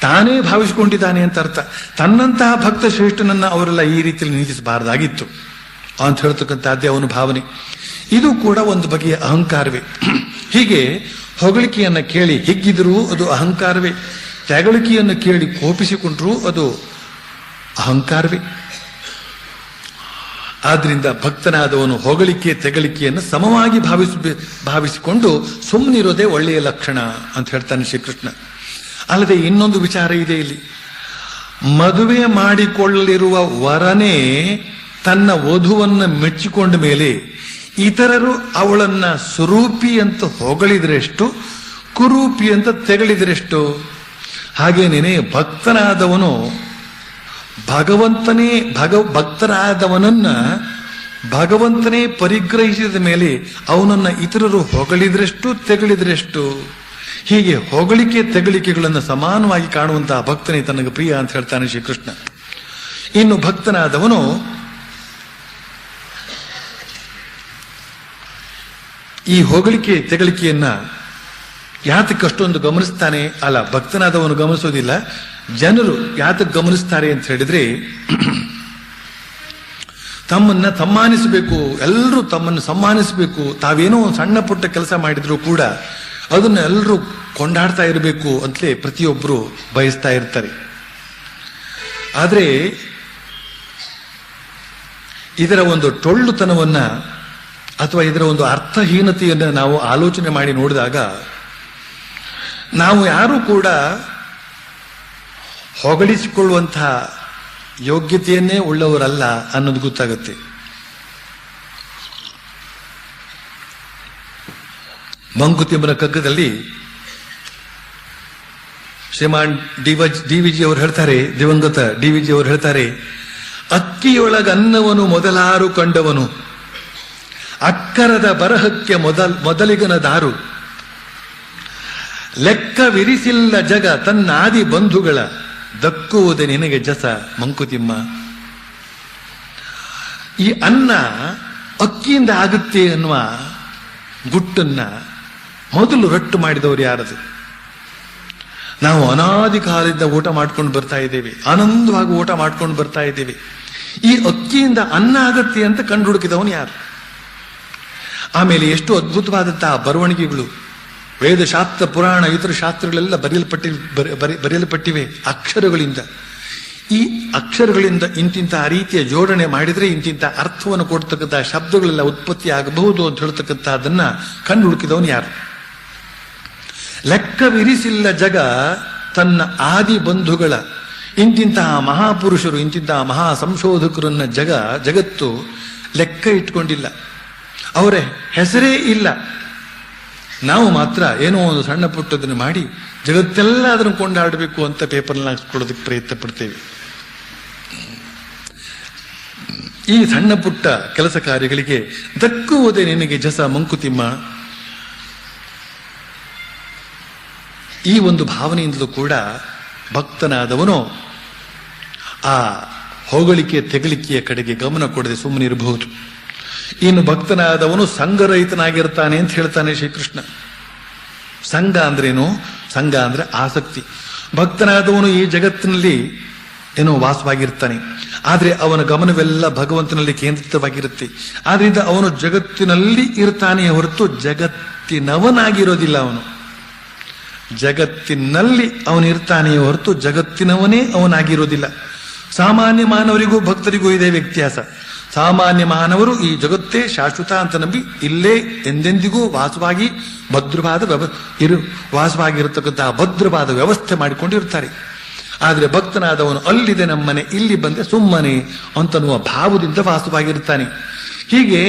ತಾನೇ ಭಾವಿಸ್ಕೊಂಡಿದ್ದಾನೆ ಅಂತ ಅರ್ಥ. ತನ್ನಂತಹ ಭಕ್ತ ಶ್ರೇಷ್ಠನನ್ನ ಅವರೆಲ್ಲ ಈ ರೀತಿಯಲ್ಲಿ ನಿಂದಿಸಬಾರದಾಗಿತ್ತು ಅಂತ ಹೇಳ್ತಕ್ಕಂಥದ್ದೇ ಅವನ ಭಾವನೆ. ಇದು ಕೂಡ ಒಂದು ಬಗೆಯ ಅಹಂಕಾರವೇ. ಹೀಗೆ ಹೊಗಳಿಕೆಯನ್ನ ಕೇಳಿ ಹಿಗ್ಗಿದರೂ ಅದು ಅಹಂಕಾರವೇ, ತೆಗಳಿಕೆಯನ್ನು ಕೇಳಿ ಕೋಪಿಸಿಕೊಂಡ್ರೂ ಅದು ಅಹಂಕಾರವೇ. ಆದ್ರಿಂದ ಭಕ್ತನಾದವನು ಹೊಗಳಿಕೆ, ತೆಗಳಿಕೆಯನ್ನು ಸಮವಾಗಿ ಭಾವಿಸಿಕೊಂಡು ಸುಮ್ಮನಿರೋದೇ ಒಳ್ಳೆಯ ಲಕ್ಷಣ ಅಂತ ಹೇಳ್ತಾನೆ ಶ್ರೀಕೃಷ್ಣ. ಅಲ್ಲದೆ ಇನ್ನೊಂದು ವಿಚಾರ ಇದೆ ಇಲ್ಲಿ. ಮದುವೆ ಮಾಡಿಕೊಳ್ಳಲಿರುವ ವರನೇ ತನ್ನ ವಧುವನ್ನ ಮೆಚ್ಚಿಕೊಂಡ ಮೇಲೆ ಇತರರು ಅವಳನ್ನ ಸುರೂಪಿ ಅಂತ ಹೊಗಳಿದ್ರೆಷ್ಟು, ಕುರೂಪಿ ಅಂತ ತೆಗಳಿದ್ರೆಷ್ಟು. ಹಾಗೇನೇನೆ ಭಕ್ತನಾದವನು ಭಕ್ತನಾದವನನ್ನ ಭಗವಂತನೇ ಪರಿಗ್ರಹಿಸಿದ ಮೇಲೆ ಅವನನ್ನ ಇತರರು ಹೊಗಳಿದ್ರೆಷ್ಟು ತೆಗಳಿದ್ರೆಷ್ಟು. ಹೀಗೆ ಹೊಗಳಿಕೆ ತೆಗಳಿಕೆಗಳನ್ನು ಸಮಾನವಾಗಿ ಕಾಣುವಂತಹ ಭಕ್ತನೇ ತನಗೆ ಪ್ರಿಯ ಅಂತ ಹೇಳ್ತಾನೆ ಶ್ರೀಕೃಷ್ಣ. ಇನ್ನು ಭಕ್ತನಾದವನು ಈ ಹೊಗಳಿಕೆ ತೆಗಳಿಕೆಯನ್ನ ಯಾತಕ್ಕೆ ಅಷ್ಟೊಂದು ಗಮನಿಸ್ತಾನೆ? ಅಲ್ಲ, ಭಕ್ತನಾದವನು ಗಮನಿಸೋದಿಲ್ಲ, ಜನರು ಯಾತಕ್ಕೆ ಗಮನಿಸ್ತಾರೆ ಅಂತ ಹೇಳಿದ್ರೆ, ತಮ್ಮನ್ನ ಸಮ್ಮಾನಿಸಬೇಕು, ಎಲ್ಲರೂ ತಮ್ಮನ್ನು ಸಮ್ಮಾನಿಸಬೇಕು. ತಾವೇನೋ ಸಣ್ಣ ಪುಟ್ಟ ಕೆಲಸ ಮಾಡಿದ್ರು ಕೂಡ ಅದನ್ನ ಎಲ್ಲರೂ ಕೊಂಡಾಡ್ತಾ ಇರಬೇಕು ಅಂತಲೇ ಪ್ರತಿಯೊಬ್ಬರು ಬಯಸ್ತಾ ಇರ್ತಾರೆ. ಆದ್ರೆ ಇದರ ಒಂದು ಟೊಳ್ಳುತನವನ್ನ ಅಥವಾ ಇದರ ಒಂದು ಅರ್ಥಹೀನತೆಯನ್ನು ನಾವು ಆಲೋಚನೆ ಮಾಡಿ ನೋಡಿದಾಗ ನಾವು ಯಾರೂ ಕೂಡ ಹೊಗಳಿಸಿಕೊಳ್ಳುವಂತಹ ಯೋಗ್ಯತೆಯನ್ನೇ ಉಳ್ಳವರಲ್ಲ ಅನ್ನೋದು ಗೊತ್ತಾಗುತ್ತೆ. ಮಂಕುತಿಮ್ಮನ ಕಗ್ಗದಲ್ಲಿ ಶ್ರೀಮಾನ್ ಡಿ.ವಿ.ಜಿ ಅವರು ಹೇಳ್ತಾರೆ, ದಿವಂಗತ ಡಿ.ವಿ.ಜಿ ಅವರು ಹೇಳ್ತಾರೆ, ಅಕ್ಕಿಯೊಳಗನ್ನವನು ಮೊದಲಾರು ಕಂಡವನು, ಅಕ್ಕರದ ಬರಹಕ್ಕೆ ಮೊದಲಿಗನ ದಾರು, ಲೆಕ್ಕವಿರಿಸಿಲ್ಲ ಜಗ ತನ್ನಾದಿ ಬಂಧುಗಳ, ದಕ್ಕುವುದೇ ನಿನಗೆ ಜಸ ಮಂಕುತಿಮ್ಮ. ಈ ಅನ್ನ ಅಕ್ಕಿಯಿಂದ ಆಗುತ್ತೆ ಅನ್ನುವ ಗುಟ್ಟನ್ನ ಮೊದಲು ರಟ್ಟು ಮಾಡಿದವರು ಯಾರದು? ನಾವು ಅನಾದಿ ಕಾಲದಿಂದ ಊಟ ಮಾಡ್ಕೊಂಡು ಬರ್ತಾ ಇದ್ದೇವೆ, ಆನಂದವಾಗಿ ಊಟ ಮಾಡ್ಕೊಂಡು ಬರ್ತಾ ಇದ್ದೇವೆ. ಈ ಅಕ್ಕಿಯಿಂದ ಅನ್ನ ಆಗತ್ತೆ ಅಂತ ಕಂಡು ಹುಡುಕಿದವನು ಯಾರು? ಆಮೇಲೆ ಎಷ್ಟು ಅದ್ಭುತವಾದಂತಹ ಬರವಣಿಗೆಗಳು, ವೇದಶಾಸ್ತ್ರ, ಪುರಾಣ, ಇತರ ಶಾಸ್ತ್ರಗಳೆಲ್ಲ ಬರೆಯಲ್ಪಟ್ಟಿವೆ ಅಕ್ಷರಗಳಿಂದ. ಈ ಅಕ್ಷರಗಳಿಂದ ಇಂತಿಂತಹ ರೀತಿಯ ಜೋಡಣೆ ಮಾಡಿದ್ರೆ ಇಂತಿಂತ ಅರ್ಥವನ್ನು ಕೊಡ್ತಕ್ಕಂತಹ ಶಬ್ದಗಳೆಲ್ಲ ಉತ್ಪತ್ತಿ ಆಗಬಹುದು ಅಂತ ಹೇಳ್ತಕ್ಕಂಥದ್ದನ್ನ ಕಂಡು ಹುಡುಕಿದವನು ಯಾರು? ಲೆಕ್ಕವಿರಿಸಿಲ್ಲ ಜಗ ತನ್ನ ಆದಿ ಬಂಧುಗಳ, ಇಂತಿಂತಹ ಮಹಾಪುರುಷರು, ಇಂತಿಂತಹ ಮಹಾ ಸಂಶೋಧಕರನ್ನ ಜಗತ್ತು ಲೆಕ್ಕ ಇಟ್ಕೊಂಡಿಲ್ಲ, ಅವರ ಹೆಸರೇ ಇಲ್ಲ. ನಾವು ಮಾತ್ರ ಏನೋ ಒಂದು ಸಣ್ಣ ಪುಟ್ಟದನ್ನು ಮಾಡಿ ಜಗತ್ತೆಲ್ಲ ಅದನ್ನು ಕೊಂಡಾಡಬೇಕು ಅಂತ ಪೇಪರ್ನಲ್ಲಿ ಹಾಕ್ಸ್ಕೊಳ್ಳೋದಕ್ಕೆ ಪ್ರಯತ್ನ ಪಡ್ತೇವೆ. ಈ ಸಣ್ಣ ಪುಟ್ಟ ಕೆಲಸ ಕಾರ್ಯಗಳಿಗೆ ದಕ್ಕುವುದೇ ನಿನಗೆ ಜಸ ಮಂಕುತಿಮ್ಮ. ಈ ಒಂದು ಭಾವನೆಯಿಂದಲೂ ಕೂಡ ಭಕ್ತನಾದವನು ಆ ಹೊಗಳಿಕೆ ತೆಗಳಿಕೆಯ ಕಡೆಗೆ ಗಮನ ಕೊಡದೆ ಸುಮ್ಮನೆ ಇರಬಹುದು. ಇನ್ನು ಭಕ್ತನಾದವನು ಸಂಘರಹಿತನಾಗಿರ್ತಾನೆ ಅಂತ ಹೇಳ್ತಾನೆ ಶ್ರೀಕೃಷ್ಣ. ಸಂಘ ಅಂದ್ರೇನು? ಸಂಘ ಅಂದ್ರೆ ಆಸಕ್ತಿ. ಭಕ್ತನಾದವನು ಈ ಜಗತ್ತಿನಲ್ಲಿ ಏನೋ ವಾಸವಾಗಿರ್ತಾನೆ, ಆದ್ರೆ ಅವನ ಗಮನವೆಲ್ಲ ಭಗವಂತನಲ್ಲಿ ಕೇಂದ್ರಿತವಾಗಿರುತ್ತೆ. ಆದ್ರಿಂದ ಅವನು ಜಗತ್ತಿನಲ್ಲಿ ಇರ್ತಾನೆ ಹೊರತು ಜಗತ್ತಿನವನಾಗಿರೋದಿಲ್ಲ. ಅವನು ಜಗತ್ತಿನಲ್ಲಿ ಅವನಿರ್ತಾನೆ ಹೊರತು ಜಗತ್ತಿನವನೇ ಅವನಾಗಿರೋದಿಲ್ಲ. ಸಾಮಾನ್ಯ ಮಾನವರಿಗೂ ಭಕ್ತರಿಗೂ ಇದೆ ವ್ಯತ್ಯಾಸ. ಸಾಮಾನ್ಯ ಮಾನವರು ಈ ಜಗತ್ತೇ ಶಾಶ್ವತ ಅಂತ ನಂಬಿ ಇಲ್ಲೇ ಎಂದೆಂದಿಗೂ ವಾಸವಾಗಿರತಕ್ಕಂತಹ ಭದ್ರವಾದ ವ್ಯವಸ್ಥೆ ಮಾಡಿಕೊಂಡಿರ್ತಾರೆ. ಆದರೆ ಭಕ್ತನಾದವನು ಅಲ್ಲಿದೆ ನಮ್ಮನೆ, ಇಲ್ಲಿ ಬಂದೆ ಸುಮ್ಮನೆ ಅಂತನ್ನುವ ಭಾವದಿಂದ ವಾಸವಾಗಿರ್ತಾನೆ. ಹೀಗೆ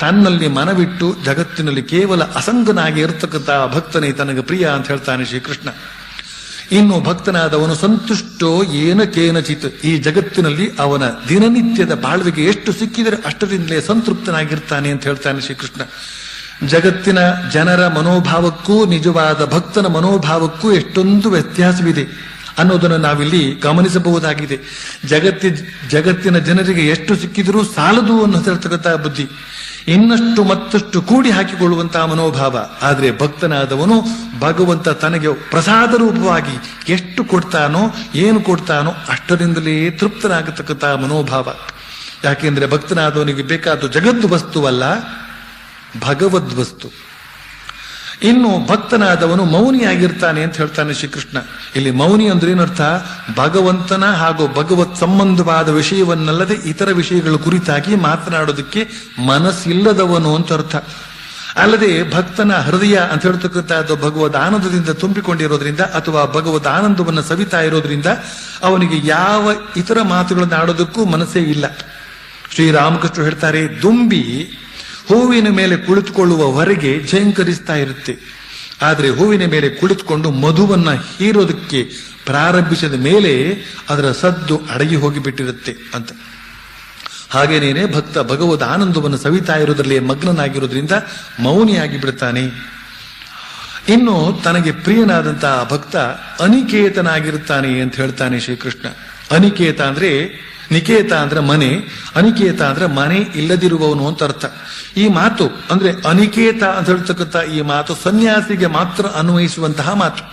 ತನ್ನಲ್ಲಿ ಮನವಿಟ್ಟು ಜಗತ್ತಿನಲ್ಲಿ ಕೇವಲ ಅಸಂಗನಾಗಿ ಇರತಕ್ಕಂತಹ ಭಕ್ತನೇ ತನಗೆ ಪ್ರಿಯ ಅಂತ ಹೇಳ್ತಾನೆ ಶ್ರೀಕೃಷ್ಣ. ಇನ್ನು ಭಕ್ತನಾದವನು ಸಂತುಷ್ಟೋ ಏನ ಕೇನಚಿತ್, ಈ ಜಗತ್ತಿನಲ್ಲಿ ಅವನ ದಿನನಿತ್ಯದ ಬಾಳ್ವೆಗೆ ಎಷ್ಟು ಸಿಕ್ಕಿದರೆ ಅಷ್ಟರಿಂದಲೇ ಸಂತೃಪ್ತನಾಗಿರ್ತಾನೆ ಅಂತ ಹೇಳ್ತಾನೆ ಶ್ರೀಕೃಷ್ಣ. ಜಗತ್ತಿನ ಜನರ ಮನೋಭಾವಕ್ಕೂ ನಿಜವಾದ ಭಕ್ತನ ಮನೋಭಾವಕ್ಕೂ ಎಷ್ಟೊಂದು ವ್ಯತ್ಯಾಸವಿದೆ ಅನ್ನೋದನ್ನು ನಾವಿಲ್ಲಿ ಗಮನಿಸಬಹುದಾಗಿದೆ. ಜಗತ್ತಿನ ಜನರಿಗೆ ಎಷ್ಟು ಸಿಕ್ಕಿದರೂ ಸಾಲದು ಅನ್ನೋ ಹೇಳ್ತಕ್ಕಂತಹ ಬುದ್ಧಿ, ಇನ್ನಷ್ಟು ಮತ್ತಷ್ಟು ಕೂಡಿ ಹಾಕಿಕೊಳ್ಳುವಂತಹ ಮನೋಭಾವ. ಆದರೆ ಭಕ್ತನಾದವನು ಭಗವಂತ ತನಗೆ ಪ್ರಸಾದ ರೂಪವಾಗಿ ಎಷ್ಟು ಕೊಡ್ತಾನೋ, ಏನು ಕೊಡ್ತಾನೋ ಅಷ್ಟರಿಂದಲೇ ತೃಪ್ತನಾಗತಕ್ಕಂತಹ ಮನೋಭಾವ. ಯಾಕೆಂದ್ರೆ ಭಕ್ತನಾದವನಿಗೆ ಬೇಕಾದ ಜಗದ್ದು ವಸ್ತುವಲ್ಲ, ಭಗವದ್ ವಸ್ತು. ಇನ್ನು ಭಕ್ತನಾದವನು ಮೌನಿಯಾಗಿರ್ತಾನೆ ಅಂತ ಹೇಳ್ತಾನೆ ಶ್ರೀಕೃಷ್ಣ. ಇಲ್ಲಿ ಮೌನಿ ಅಂದ್ರೆ ಏನರ್ಥ? ಭಗವಂತನ ಹಾಗೂ ಭಗವತ್ ಸಂಬಂಧವಾದ ವಿಷಯವನ್ನಲ್ಲದೆ ಇತರ ವಿಷಯಗಳ ಕುರಿತಾಗಿ ಮಾತನಾಡೋದಕ್ಕೆ ಮನಸ್ಸಿಲ್ಲದವನು ಅಂತ ಅರ್ಥ. ಅಲ್ಲದೆ ಭಕ್ತನ ಹೃದಯ ಅಂತ ಹೇಳ್ತಕ್ಕಂಥದ್ದು ಭಗವದ್ ಆನಂದದಿಂದ ತುಂಬಿಕೊಂಡಿರೋದ್ರಿಂದ ಅಥವಾ ಭಗವದ್ ಆನಂದವನ್ನು ಸವಿತಾ ಇರೋದ್ರಿಂದ ಅವನಿಗೆ ಯಾವ ಇತರ ಮಾತುಗಳನ್ನು ಆಡೋದಕ್ಕೂ ಮನಸ್ಸೇ ಇಲ್ಲ. ಶ್ರೀರಾಮಕೃಷ್ಣ ಹೇಳ್ತಾರೆ, ದುಂಬಿ ಹೂವಿನ ಮೇಲೆ ಕುಳಿತುಕೊಳ್ಳುವವರೆಗೆ ಝೇಂಕರಿಸ್ತಾ ಇರುತ್ತೆ. ಆದರೆ ಹೂವಿನ ಮೇಲೆ ಕುಳಿತುಕೊಂಡು ಮಧುವನ್ನ ಹೀರೋದಕ್ಕೆ ಪ್ರಾರಂಭಿಸಿದ ಮೇಲೆ ಅದರ ಸದ್ದು ಅಡಗಿ ಹೋಗಿಬಿಟ್ಟಿರುತ್ತೆ ಅಂತ. ಹಾಗೇನೇನೆ ಭಕ್ತ ಭಗವದ್ ಆನಂದವನ್ನು ಸವಿತಾ ಇರೋದ್ರಲ್ಲಿ ಮಗ್ನನಾಗಿರೋದ್ರಿಂದ ಮೌನಿಯಾಗಿ ಬಿಡ್ತಾನೆ. ಇನ್ನು ತನಗೆ ಪ್ರಿಯನಾದಂತಹ ಭಕ್ತ ಅನಿಕೇತನಾಗಿರುತ್ತಾನೆ ಅಂತ ಹೇಳ್ತಾನೆ ಶ್ರೀಕೃಷ್ಣ. ಅನಿಕೇತ ಅಂದ್ರೆ, ನಿಕೇತ ಅಂದ್ರೆ ಮನೆ, ಅನಿಕೇತ ಅಂದ್ರೆ ಮನೆ ಇಲ್ಲದಿರುವವನು ಅಂತ ಅರ್ಥ. ಈ ಮಾತು ಅಂದ್ರೆ ಅನಿಕೇತ ಅಂತ ಹೇಳ್ತಕ್ಕಂಥ ಈ ಮಾತು ಸನ್ಯಾಸಿಗೆ ಮಾತ್ರ ಅನ್ವಯಿಸುವಂತಹ ಮಾತು.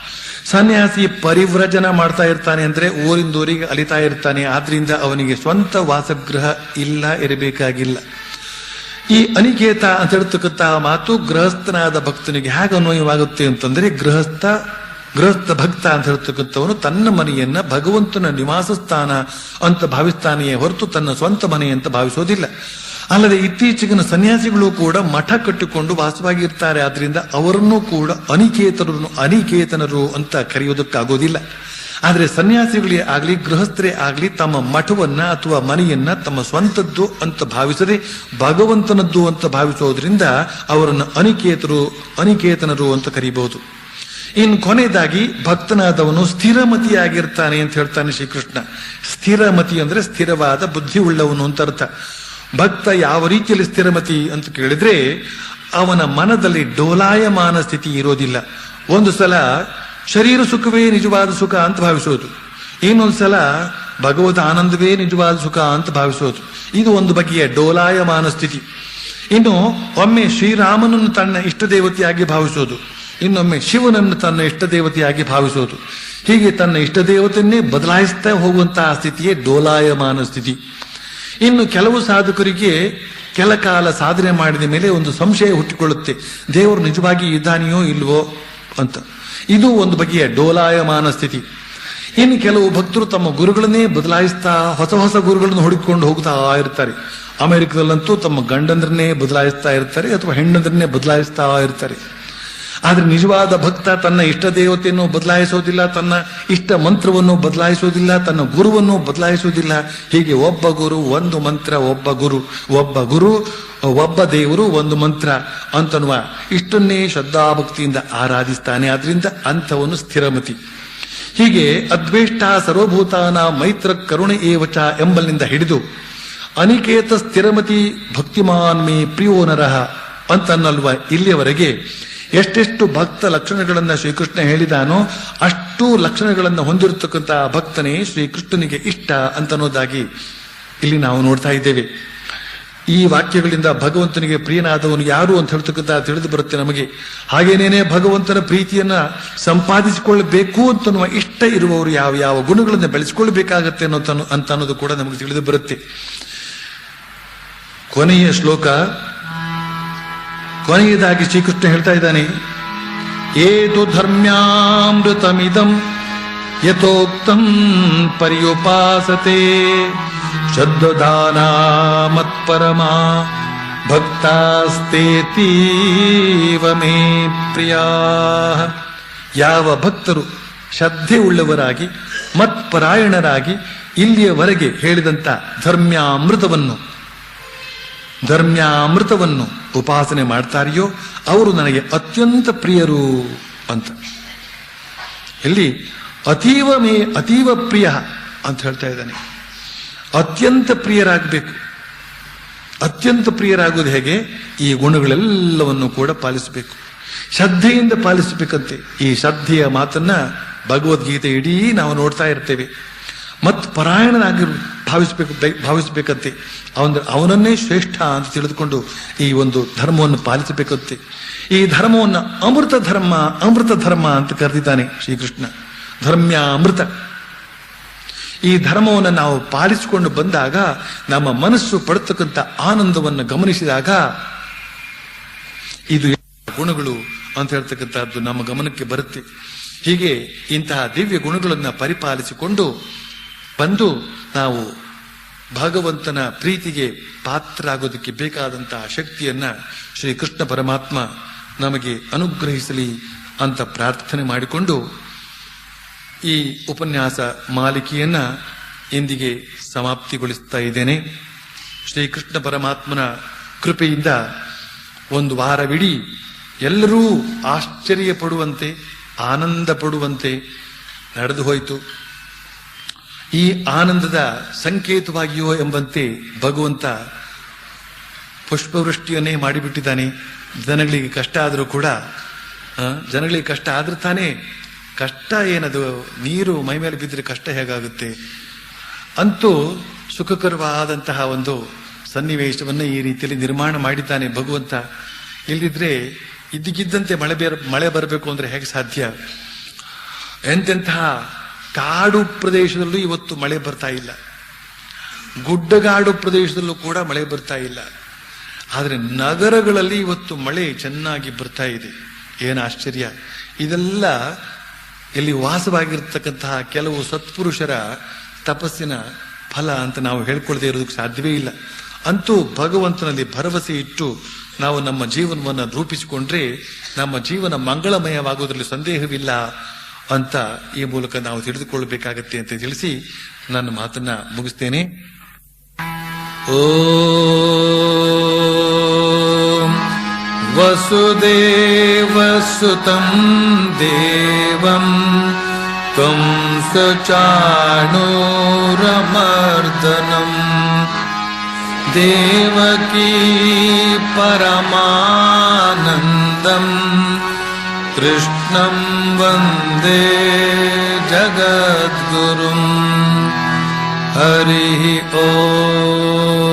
ಸನ್ಯಾಸಿ ಪರಿವ್ರಜನ ಮಾಡ್ತಾ ಇರ್ತಾನೆ ಅಂದ್ರೆ ಊರಿಂದೂರಿಗೆ ಅಲಿತಾ ಇರ್ತಾನೆ, ಆದ್ರಿಂದ ಅವನಿಗೆ ಸ್ವಂತ ವಾಸಗೃಹ ಇರಬೇಕಾಗಿಲ್ಲ. ಈ ಅನಿಕೇತ ಅಂತ ಹೇಳ್ತಕ್ಕಂತಹ ಮಾತು ಗೃಹಸ್ಥನಾದ ಭಕ್ತನಿಗೆ ಹೇಗೆ ಅನ್ವಯವಾಗುತ್ತೆ ಅಂತಂದ್ರೆ, ಗೃಹಸ್ಥ ಭಕ್ತ ಅಂತ ಹೇಳ್ತಕ್ಕಂಥವನು ತನ್ನ ಮನೆಯನ್ನ ಭಗವಂತನ ನಿವಾಸ ಸ್ಥಾನ ಅಂತ ಭಾವಿಸ್ತಾನೆಯೇ ಹೊರತು ತನ್ನ ಸ್ವಂತ ಮನೆ ಅಂತ ಭಾವಿಸೋದಿಲ್ಲ. ಅಲ್ಲದೆ ಇತ್ತೀಚೆಗಿನ ಸನ್ಯಾಸಿಗಳು ಕೂಡ ಮಠ ಕಟ್ಟಿಕೊಂಡು ವಾಸವಾಗಿರ್ತಾರೆ, ಆದ್ರಿಂದ ಅವರನ್ನು ಕೂಡ ಅನಿಕೇತನರು ಅಂತ ಕರೆಯೋದಕ್ಕಾಗೋದಿಲ್ಲ. ಆದ್ರೆ ಸನ್ಯಾಸಿಗಳೇ ಆಗ್ಲಿ ಗೃಹಸ್ಥರೇ ಆಗ್ಲಿ ತಮ್ಮ ಮಠವನ್ನ ಅಥವಾ ಮನೆಯನ್ನ ತಮ್ಮ ಸ್ವಂತದ್ದು ಅಂತ ಭಾವಿಸದೆ ಭಗವಂತನದ್ದು ಅಂತ ಭಾವಿಸೋದ್ರಿಂದ ಅವರನ್ನು ಅನಿಕೇತನರು ಅಂತ ಕರೀಬಹುದು. ಇನ್ನು ಕೊನೆಯದಾಗಿ ಭಕ್ತನಾದವನು ಸ್ಥಿರಮತಿಯಾಗಿರ್ತಾನೆ ಅಂತ ಹೇಳ್ತಾನೆ ಶ್ರೀಕೃಷ್ಣ. ಸ್ಥಿರಮತಿ ಅಂದ್ರೆ ಸ್ಥಿರವಾದ ಬುದ್ಧಿ ಉಳ್ಳವನು ಅಂತ ಅರ್ಥ. ಭಕ್ತ ಯಾವ ರೀತಿಯಲ್ಲಿ ಸ್ಥಿರಮತಿ ಅಂತ ಕೇಳಿದ್ರೆ, ಅವನ ಮನದಲ್ಲಿ ಡೋಲಾಯಮಾನ ಸ್ಥಿತಿ ಇರೋದಿಲ್ಲ. ಒಂದು ಸಲ ಶರೀರ ಸುಖವೇ ನಿಜವಾದ ಸುಖ ಅಂತ ಭಾವಿಸೋದು, ಇನ್ನೊಂದ್ಸಲ ಭಗವದ್ ಆನಂದವೇ ನಿಜವಾದ ಸುಖ ಅಂತ ಭಾವಿಸೋದು. ಇದು ಒಂದು ಬಗೆಯ ಡೋಲಾಯಮಾನ ಸ್ಥಿತಿ. ಇನ್ನು ಒಮ್ಮೆ ಶ್ರೀರಾಮನನ್ನು ತನ್ನ ಇಷ್ಟ ದೇವತೆಯಾಗಿ ಭಾವಿಸೋದು, ಇನ್ನೊಮ್ಮೆ ಶಿವನನ್ನು ತನ್ನ ಇಷ್ಟ ದೇವತೆಯಾಗಿ ಭಾವಿಸೋದು. ಹೀಗೆ ತನ್ನ ಇಷ್ಟ ದೇವತೆಯನ್ನೇ ಬದಲಾಯಿಸ್ತಾ ಹೋಗುವಂತಹ ಸ್ಥಿತಿಯೇ ಡೋಲಾಯಮಾನ ಸ್ಥಿತಿ. ಇನ್ನು ಕೆಲವು ಸಾಧಕರಿಗೆ ಕೆಲ ಕಾಲ ಸಾಧನೆ ಮಾಡಿದ ಮೇಲೆ ಒಂದು ಸಂಶಯ ಹುಟ್ಟಿಕೊಳ್ಳುತ್ತೆ, ದೇವರು ನಿಜವಾಗಿ ಇದ್ದಾನೆಯೋ ಇಲ್ವೋ ಅಂತ. ಇದು ಒಂದು ಬಗೆಯ ಡೋಲಾಯಮಾನ ಸ್ಥಿತಿ. ಇನ್ನು ಕೆಲವು ಭಕ್ತರು ತಮ್ಮ ಗುರುಗಳನ್ನೇ ಬದಲಾಯಿಸ್ತಾ ಹೊಸ ಗುರುಗಳನ್ನು ಹುಡುಕಿಕೊಂಡು ಹೋಗ್ತಾ ಇರ್ತಾರೆ. ಅಮೆರಿಕದಲ್ಲಂತೂ ತಮ್ಮ ಗಂಡಂದ್ರನ್ನೇ ಬದಲಾಯಿಸ್ತಾ ಇರ್ತಾರೆ ಅಥವಾ ಹೆಣ್ಣಂದ್ರನ್ನೇ ಬದಲಾಯಿಸ್ತಾ ಇರ್ತಾರೆ. ಆದ್ರೆ ನಿಜವಾದ ಭಕ್ತ ತನ್ನ ಇಷ್ಟ ದೇವತೆಯನ್ನು ಬದಲಾಯಿಸೋದಿಲ್ಲ, ತನ್ನ ಇಷ್ಟ ಮಂತ್ರವನ್ನು ಬದಲಾಯಿಸೋದಿಲ್ಲ, ತನ್ನ ಗುರುವನ್ನು ಬದಲಾಯಿಸೋದಿಲ್ಲ. ಹೀಗೆ ಒಬ್ಬ ಗುರು ಒಂದು ಮಂತ್ರ, ಒಬ್ಬ ದೇವರು ಒಂದು ಮಂತ್ರ ಅಂತನ್ನುವ ಇಷ್ಟನ್ನೇ ಶ್ರದ್ಧಾಭಕ್ತಿಯಿಂದ ಆರಾಧಿಸ್ತಾನೆ. ಆದ್ರಿಂದ ಅಂಥವನು ಸ್ಥಿರಮತಿ. ಹೀಗೆ ಅದ್ವೇಷ್ಟ ಸರ್ವಭೂತಾನ ಮೈತ್ರ ಕರುಣೆ ಏವಚ ಎಂಬಲ್ಲಿಂದ ಹಿಡಿದು ಅನಿಕೇತ ಸ್ಥಿರಮತಿ ಭಕ್ತಿಮಾನ್ ಮೇ ಪ್ರಿಯೋ ನರಃ ಅಂತನ್ನಲ್ವ ಇಲ್ಲಿಯವರೆಗೆ ಎಷ್ಟೆಷ್ಟು ಭಕ್ತ ಲಕ್ಷಣಗಳನ್ನ ಶ್ರೀಕೃಷ್ಣ ಹೇಳಿದಾನೋ ಅಷ್ಟು ಲಕ್ಷಣಗಳನ್ನು ಹೊಂದಿರತಕ್ಕಂತಹ ಭಕ್ತನೇ ಶ್ರೀಕೃಷ್ಣನಿಗೆ ಇಷ್ಟ ಅಂತನ್ನೋದಾಗಿ ಇಲ್ಲಿ ನಾವು ನೋಡ್ತಾ ಇದ್ದೇವೆ. ಈ ವಾಕ್ಯಗಳಿಂದ ಭಗವಂತನಿಗೆ ಪ್ರಿಯನಾದವನು ಯಾರು ಅಂತ ಹೇಳ್ತಕ್ಕಂಥ ತಿಳಿದು ಬರುತ್ತೆ ನಮಗೆ. ಹಾಗೇನೇನೆ ಭಗವಂತನ ಪ್ರೀತಿಯನ್ನ ಸಂಪಾದಿಸಿಕೊಳ್ಳಬೇಕು ಅಂತನ್ನುವ ಇಷ್ಟ ಇರುವವರು ಯಾವ ಯಾವ ಗುಣಗಳನ್ನು ಬೆಳೆಸಿಕೊಳ್ಳಬೇಕಾಗತ್ತೆ ಅಂತ ಅನ್ನೋದು ಕೂಡ ನಮಗೆ ತಿಳಿದು ಬರುತ್ತೆ. ಕೊನೆಯ ಶ್ಲೋಕ, ಕೊನೆಯದಾಗಿ ಶ್ರೀಕೃಷ್ಣ ಹೇಳ್ತಾ ಇದ್ದಾನೆ, ಏತು ಧರ್ಮ್ಯಾಮೃತಮಿದಂ ಯಥೋಕ್ತಂ ಪರ್ಯುಪಾಸತೆ ಶ್ರದ್ಧಾನ ಮತ್ಪರಮಾ ಭಕ್ತಾಸ್ತೇತೀವ ಮೇ ಪ್ರಿಯಾ. ಯಾವ ಭಕ್ತರು ಶ್ರದ್ಧೆ ಉಳ್ಳವರಾಗಿ ಮತ್ಪರಾಯಣರಾಗಿ ಇಲ್ಲಿಯವರೆಗೆ ಹೇಳಿದಂತ ಧರ್ಮ್ಯಾಮೃತವನ್ನು ಉಪಾಸನೆ ಮಾಡ್ತಾರೆಯೋ ಅವರು ನನಗೆ ಅತ್ಯಂತ ಪ್ರಿಯರು ಅಂತ. ಇಲ್ಲಿ ಅತೀವ ಪ್ರಿಯ ಅಂತ ಹೇಳ್ತಾ ಇದ್ದಾನೆ. ಅತ್ಯಂತ ಪ್ರಿಯರಾಗಬೇಕು. ಅತ್ಯಂತ ಪ್ರಿಯರಾಗುವುದು ಹೇಗೆ? ಈ ಗುಣಗಳೆಲ್ಲವನ್ನು ಕೂಡ ಪಾಲಿಸಬೇಕು, ಶ್ರದ್ಧೆಯಿಂದ ಪಾಲಿಸಬೇಕಂತೆ. ಈ ಶ್ರದ್ಧೆಯ ಮಾತನ್ನ ಭಗವದ್ಗೀತೆ ಇಡೀ ನಾವು ನೋಡ್ತಾ ಇರ್ತೇವೆ. ಮತ್ ಪರಾಯಣನಾಗಿ ಭಾವಿಸಬೇಕಂತೆ. ಅವನನ್ನೇ ಶ್ರೇಷ್ಠ ಅಂತ ತಿಳಿದುಕೊಂಡು ಈ ಒಂದು ಧರ್ಮವನ್ನು ಪಾಲಿಸಬೇಕಂತೆ. ಈ ಧರ್ಮವನ್ನು ಅಮೃತ ಧರ್ಮ ಅಂತ ಕರೆದಿದ್ದಾನೆ ಶ್ರೀಕೃಷ್ಣ. ಧರ್ಮ್ಯಾಮೃತ. ಈ ಧರ್ಮವನ್ನು ನಾವು ಪಾಲಿಸಿಕೊಂಡು ಬಂದಾಗ ನಮ್ಮ ಮನಸ್ಸು ಪಡತಕ್ಕಂಥ ಆನಂದವನ್ನು ಗಮನಿಸಿದಾಗ ಇದು ಗುಣಗಳು ಅಂತ ಹೇಳ್ತಕ್ಕಂಥದ್ದು ನಮ್ಮ ಗಮನಕ್ಕೆ ಬರುತ್ತೆ. ಹೀಗೆ ಇಂತಹ ದಿವ್ಯ ಗುಣಗಳನ್ನು ಪರಿಪಾಲಿಸಿಕೊಂಡು ಬಂದು ನಾವು ಭಗವಂತನ ಪ್ರೀತಿಗೆ ಪಾತ್ರರಾಗೋದಕ್ಕೆ ಬೇಕಾದಂತಹ ಶಕ್ತಿಯನ್ನ ಶ್ರೀಕೃಷ್ಣ ಪರಮಾತ್ಮ ನಮಗೆ ಅನುಗ್ರಹಿಸಲಿ ಅಂತ ಪ್ರಾರ್ಥನೆ ಮಾಡಿಕೊಂಡು ಈ ಉಪನ್ಯಾಸ ಮಾಲಿಕೆಯನ್ನ ಇಂದಿಗೆ ಸಮಾಪ್ತಿಗೊಳಿಸ್ತಾ ಇದ್ದೇನೆ. ಶ್ರೀಕೃಷ್ಣ ಪರಮಾತ್ಮನ ಕೃಪೆಯಿಂದ ಒಂದು ವಾರವಿಡೀ ಎಲ್ಲರೂ ಆಶ್ಚರ್ಯ ಪಡುವಂತೆ ಆನಂದ ಪಡುವಂತೆ ನಡೆದು ಹೋಯಿತು. ಈ ಆನಂದದ ಸಂಕೇತವಾಗಿಯೋ ಎಂಬಂತೆ ಭಗವಂತ ಪುಷ್ಪವೃಷ್ಟಿಯನ್ನೇ ಮಾಡಿಬಿಟ್ಟಿದ್ದಾನೆ. ಜನಗಳಿಗೆ ಕಷ್ಟ ಆದರೂ ಕೂಡ, ಜನಗಳಿಗೆ ಕಷ್ಟ ಆದ್ರೆ ತಾನೇ, ಕಷ್ಟ ಏನದು, ನೀರು ಮೈ ಮೇಲೆ ಬಿದ್ದರೆ ಕಷ್ಟ ಹೇಗಾಗುತ್ತೆ? ಅಂತೂ ಸುಖಕರವಾದಂತಹ ಒಂದು ಸನ್ನಿವೇಶವನ್ನು ಈ ರೀತಿಯಲ್ಲಿ ನಿರ್ಮಾಣ ಮಾಡಿದ್ದಾನೆ ಭಗವಂತ. ಇಲ್ಲದಿದ್ರೆ ಇದ್ದಕ್ಕಿದ್ದಂತೆ ಮಳೆ ಬರಬೇಕು ಅಂದ್ರೆ ಹೇಗೆ ಸಾಧ್ಯ? ಎಂತೆಂತಹ ಕಾಡು ಪ್ರದೇಶದಲ್ಲೂ ಇವತ್ತು ಮಳೆ ಬರ್ತಾ ಇಲ್ಲ, ಗುಡ್ಡಗಾಡು ಪ್ರದೇಶದಲ್ಲೂ ಕೂಡ ಮಳೆ ಬರ್ತಾ ಇಲ್ಲ. ಆದರೆ ನಗರಗಳಲ್ಲಿ ಇವತ್ತು ಮಳೆ ಚೆನ್ನಾಗಿ ಬರ್ತಾ ಇದೆ. ಏನು ಆಶ್ಚರ್ಯ! ಇದೆಲ್ಲ ಇಲ್ಲಿ ವಾಸವಾಗಿರ್ತಕ್ಕಂತಹ ಕೆಲವು ಸತ್ಪುರುಷರ ತಪಸ್ಸಿನ ಫಲ ಅಂತ ನಾವು ಹೇಳ್ಕೊಳ್ದೇ ಇರೋದಕ್ಕೆ ಸಾಧ್ಯವೇ ಇಲ್ಲ. ಅಂತೂ ಭಗವಂತನಲ್ಲಿ ಭರವಸೆ ಇಟ್ಟು ನಾವು ನಮ್ಮ ಜೀವನವನ್ನು ರೂಪಿಸಿಕೊಂಡ್ರೆ ನಮ್ಮ ಜೀವನ ಮಂಗಳಮಯವಾಗುವುದರಲ್ಲಿ ಸಂದೇಹವಿಲ್ಲ ಅಂತ ಈ ಮೂಲಕ ನಾವು ತಿಳಿದುಕೊಳ್ಳಬೇಕಾಗತ್ತೆ ಅಂತ ತಿಳಿಸಿ ನನ್ನ ಮಾತನ್ನ ಮುಗಿಸ್ತೇನೆ. ಓಂ ವಸುದೇವಸುತಂ ದೇವಂ ತ್ವಂ ಸಚಾಣೂರಮರ್ದನಂ ದೇವಕೀ ಪರಮಾನಂದಂ ಕೃಷ್ಣಂ ವಂದೇ ಜಗದ್ಗುರುಂ. ಹರಿ ಓಂ.